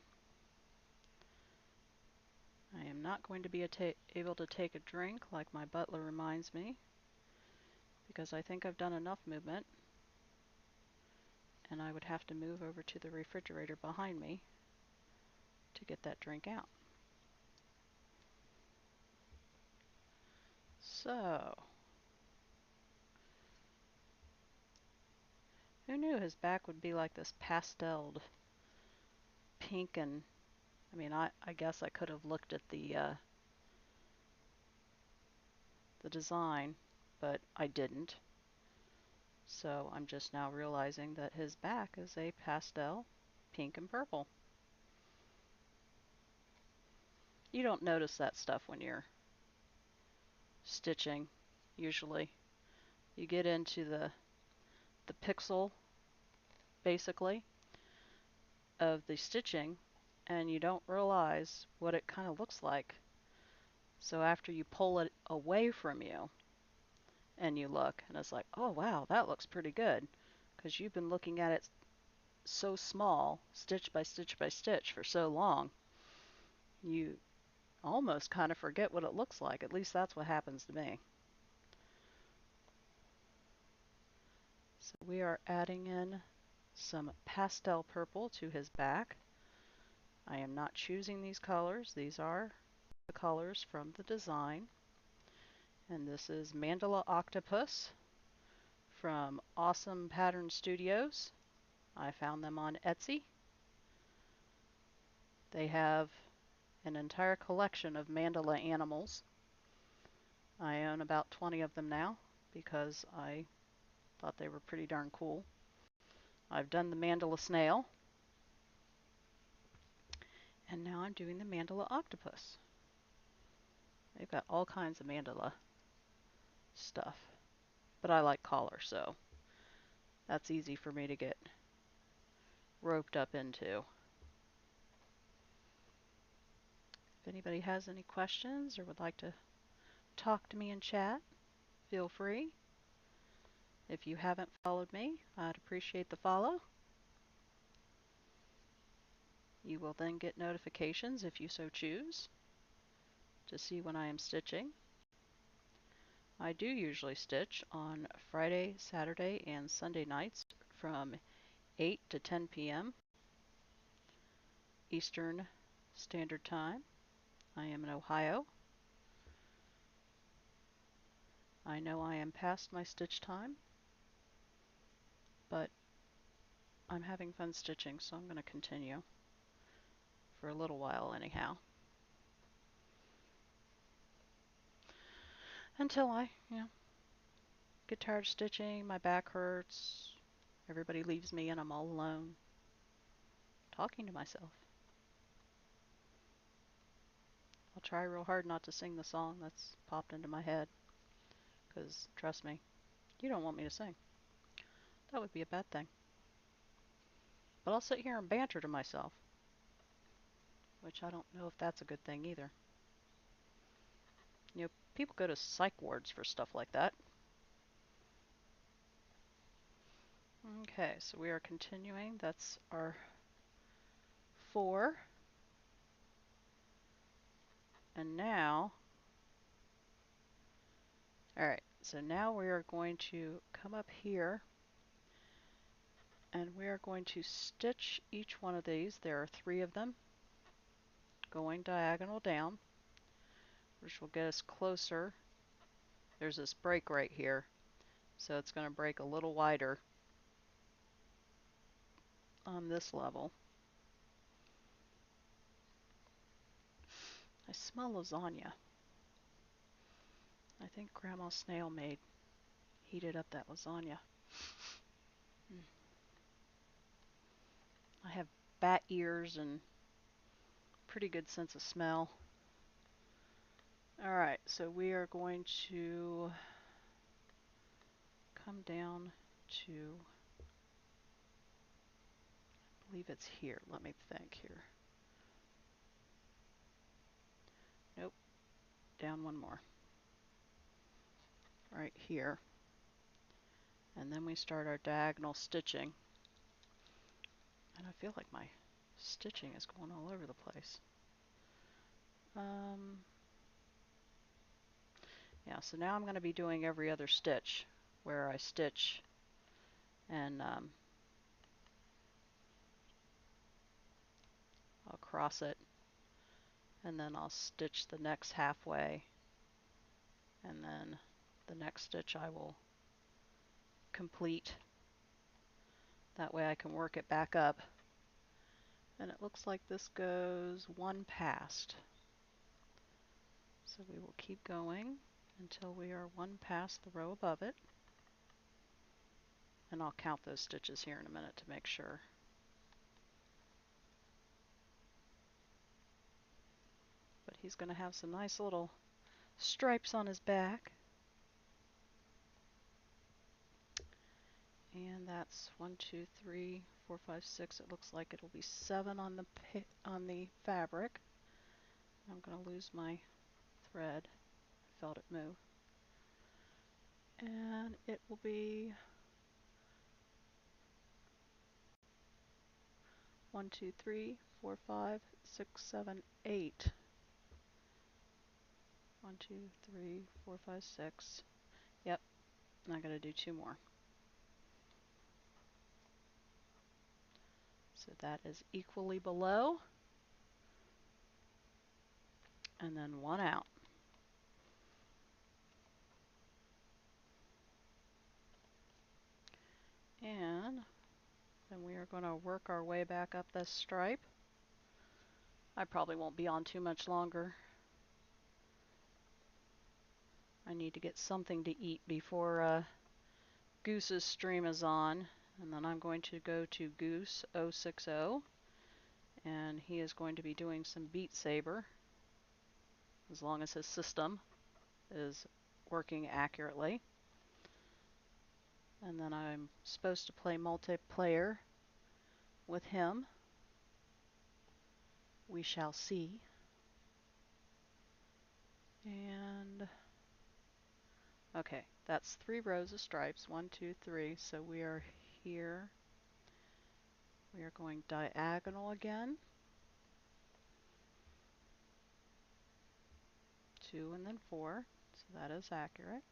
I am not going to be able to take a drink like my butler reminds me, because I think I've done enough movement, and I would have to move over to the refrigerator behind me to get that drink out. So, who knew his back would be like this pasteled pink? And I mean, I guess I could have looked at the design, but I didn't. So I'm just now realizing that his back is a pastel pink and purple. You don't notice that stuff when you're stitching, usually. You get into the pixel, basically, of the stitching, and you don't realize what it kind of looks like. So after you pull it away from you and you look, and it's like, oh wow, that looks pretty good, because you've been looking at it so small, stitch by stitch by stitch, for so long, you almost kind of forget what it looks like. At least that's what happens to me. So we are adding in some pastel purple to his back. I am not choosing these colors. These are the colors from the design. And this is Mandala Octopus from Awesome Pattern Studios. I found them on Etsy. They have an entire collection of mandala animals. I own about 20 of them now because I thought they were pretty darn cool. I've done the mandala snail, and now I'm doing the mandala octopus. They've got all kinds of mandala stuff, but I like collar, so that's easy for me to get roped up into. If anybody has any questions or would like to talk to me in chat, feel free. If you haven't followed me, I'd appreciate the follow. You will then get notifications if you so choose to see when I am stitching. I do usually stitch on Friday, Saturday, and Sunday nights from 8 to 10 p.m. Eastern Standard Time. I am in Ohio. I know I am past my stitch time, but I'm having fun stitching, so I'm going to continue for a little while anyhow. Until I, get tired of stitching, my back hurts, everybody leaves me and I'm all alone, talking to myself. I'll try real hard not to sing the song that's popped into my head, because trust me, you don't want me to sing. That would be a bad thing. But I'll sit here and banter to myself, which I don't know if that's a good thing either. People go to psych wards for stuff like that. Okay, so we are continuing. That's our 4. And now, alright, so now we are going to come up here and we are going to stitch each one of these. There are 3 of them going diagonal down, which will get us closer. There's this break right here, so it's going to break a little wider on this level. I smell lasagna. I think Grandma Snail heated up that lasagna. I have bat ears and pretty good sense of smell. Alright, so we are going to come down to, I believe it's here. Let me think here. Nope, down one more. Right here. And then we start our diagonal stitching. And I feel like my stitching is going all over the place. Yeah, so now I'm going to be doing every other stitch where I stitch and I'll cross it and then I'll stitch the next halfway and then the next stitch I will complete. That way I can work it back up. And it looks like this goes 1 past. So we will keep going until we are 1 past the row above it. And I'll count those stitches here in a minute to make sure. But he's going to have some nice little stripes on his back. And that's 1, 2, 3, 4, 5, 6. It looks like it'll be 7 on the fabric. I'm going to lose my thread. I felt it move. And it will be 1, 2, 3, 4, 5, 6, 7, 8. 1, 2, 3, 4, 5, 6. Yep, I gotta do 2 more. So that is equally below. And then 1 out. And then we are going to work our way back up this stripe. I probably won't be on too much longer. I need to get something to eat before Goose's stream is on. And then I'm going to go to Goose 060 and he is going to be doing some Beat Saber as long as his system is working accurately. And then I'm supposed to play multiplayer with him. We shall see. And okay, that's 3 rows of stripes. 1, 2, 3. So we are here. We are going diagonal again. 2 and then 4. So that is accurate.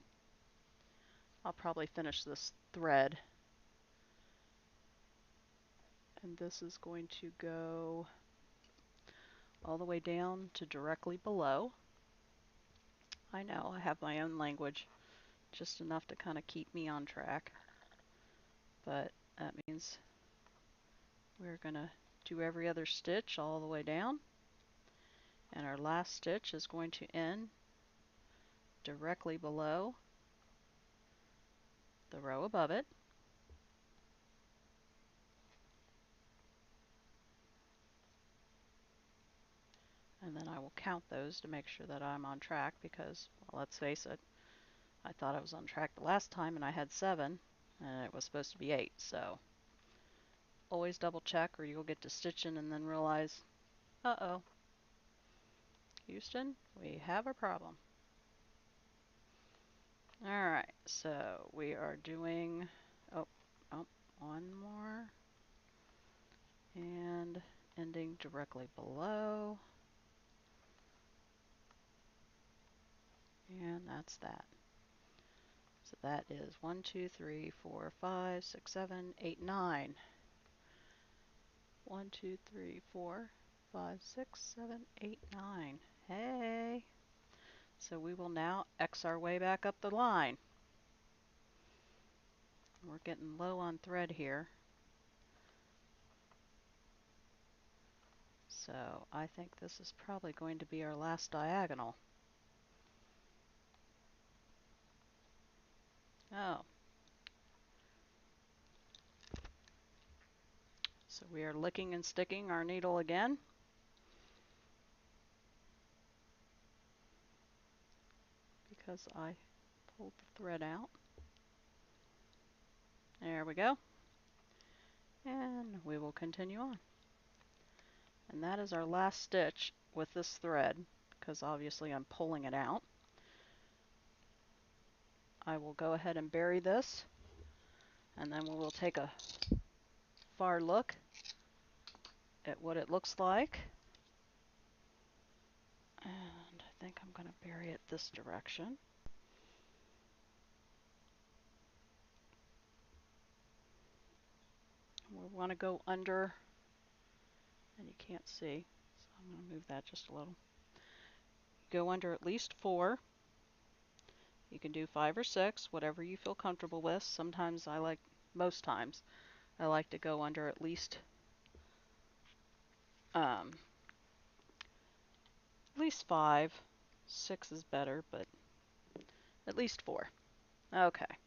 I'll probably finish this thread. And this is going to go all the way down to directly below. I know I have my own language, just enough to kind of keep me on track, but that means we're going to do every other stitch all the way down, and our last stitch is going to end directly below the row above it. And then I will count those to make sure that I'm on track because, well, let's face it, I thought I was on track the last time and I had 7 and it was supposed to be 8. So always double check or you'll get to stitching and then realize, uh-oh, Houston, we have a problem. Alright, so we are doing, one more and ending directly below. And that's that. So that is 1, 2, 3, 4, 5, 6, 7, 8, 9. 1, 2, 3, 4, 5, 6, 7, 8, 9. Hey! So we will now X our way back up the line. We're getting low on thread here. So I think this is probably going to be our last diagonal. Oh. So we are licking and sticking our needle again. Because I pulled the thread out. There we go. And we will continue on. And that is our last stitch with this thread, because obviously I'm pulling it out. I will go ahead and bury this, and then we will take a far look at what it looks like. And I think I'm going to bury it this direction. We want to go under, and you can't see, so I'm going to move that just a little. Go under at least 4. You can do 5 or 6, whatever you feel comfortable with. Sometimes most times, I like to go under at least 5. 6 is better, but at least 4. Okay,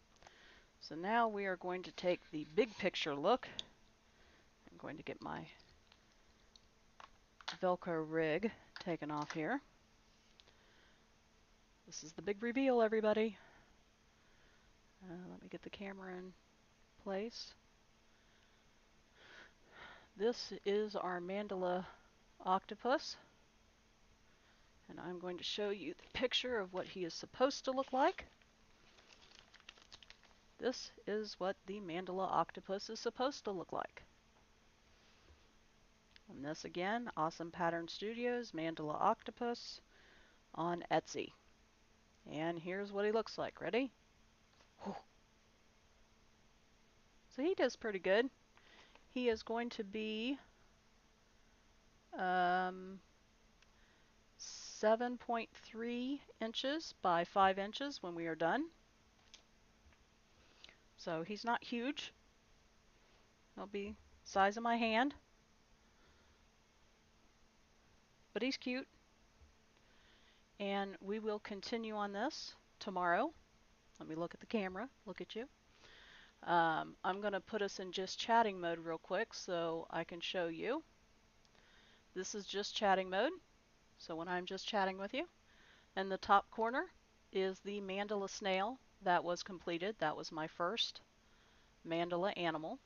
so now we are going to take the big picture look. I'm going to get my Velcro rig taken off here. This is the big reveal, everybody. Let me get the camera in place. This is our mandala octopus, and I'm going to show you the picture of what he is supposed to look like. This is what the mandala octopus is supposed to look like. And this again, Awesome Pattern Studios Mandala Octopus on Etsy. And here's what he looks like. Ready? Whew. So he does pretty good. He is going to be 7.3 inches by 5 inches when we are done. So he's not huge. He'll be size of my hand. But he's cute. And we will continue on this tomorrow. Let me look at the camera. Look at you. I'm going to put us in just chatting mode real quick so I can show you. This is just chatting mode. So when I'm just chatting with you. In the top corner is the mandala snail that was completed. That was my first mandala animal.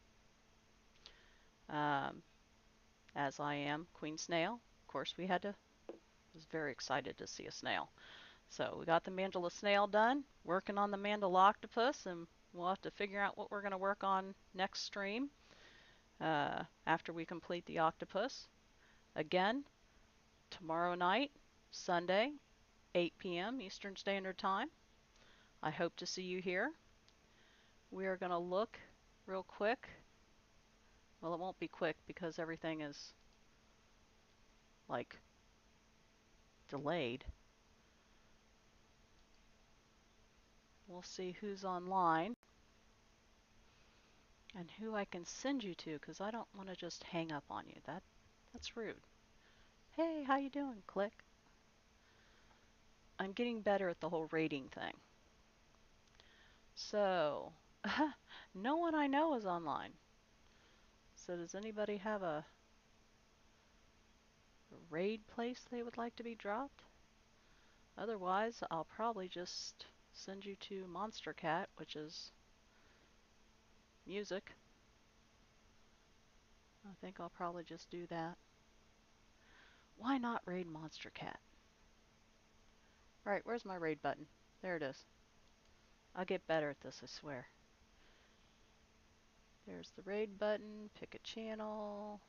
As I am Queen Snail. Of course, was very excited to see a snail. So we got the mandala snail done, working on the mandala octopus, and we'll have to figure out what we're going to work on next stream after we complete the octopus. Again, tomorrow night, Sunday, 8 p.m. Eastern Standard Time. I hope to see you here. We are going to look real quick. Well, it won't be quick because everything is like delayed. We'll see who's online and who I can send you to, because I don't want to just hang up on you. That's rude. Hey, how you doing? Click. I'm getting better at the whole rating thing. So, no one I know is online. So does anybody have a raid place they would like to be dropped? Otherwise, I'll probably just send you to Monster Cat, which is music. I think I'll probably just do that. Why not raid Monster Cat? Right, where's my raid button? There it is. I'll get better at this, I swear. There's the raid button, pick a channel.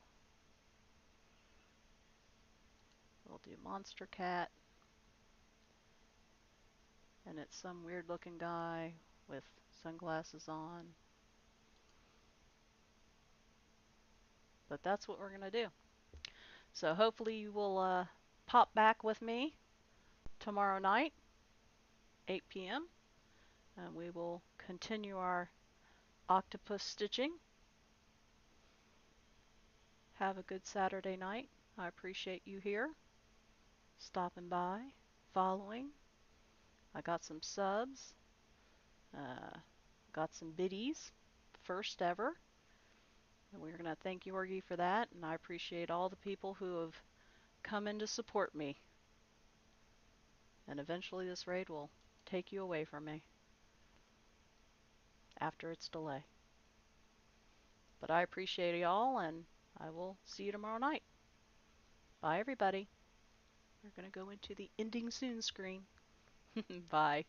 We'll do Monster Cat. And it's some weird looking guy with sunglasses on. But that's what we're going to do. So hopefully you will pop back with me tomorrow night, 8 p.m. And we will continue our octopus stitching. Have a good Saturday night. I appreciate you here, stopping by, following. I got some subs, got some biddies, first ever. And we're going to thank Yorgi for that. And I appreciate all the people who have come in to support me. And eventually this raid will take you away from me after its delay. But I appreciate y'all, and I will see you tomorrow night. Bye, everybody. We're going to go into the ending soon screen. Bye.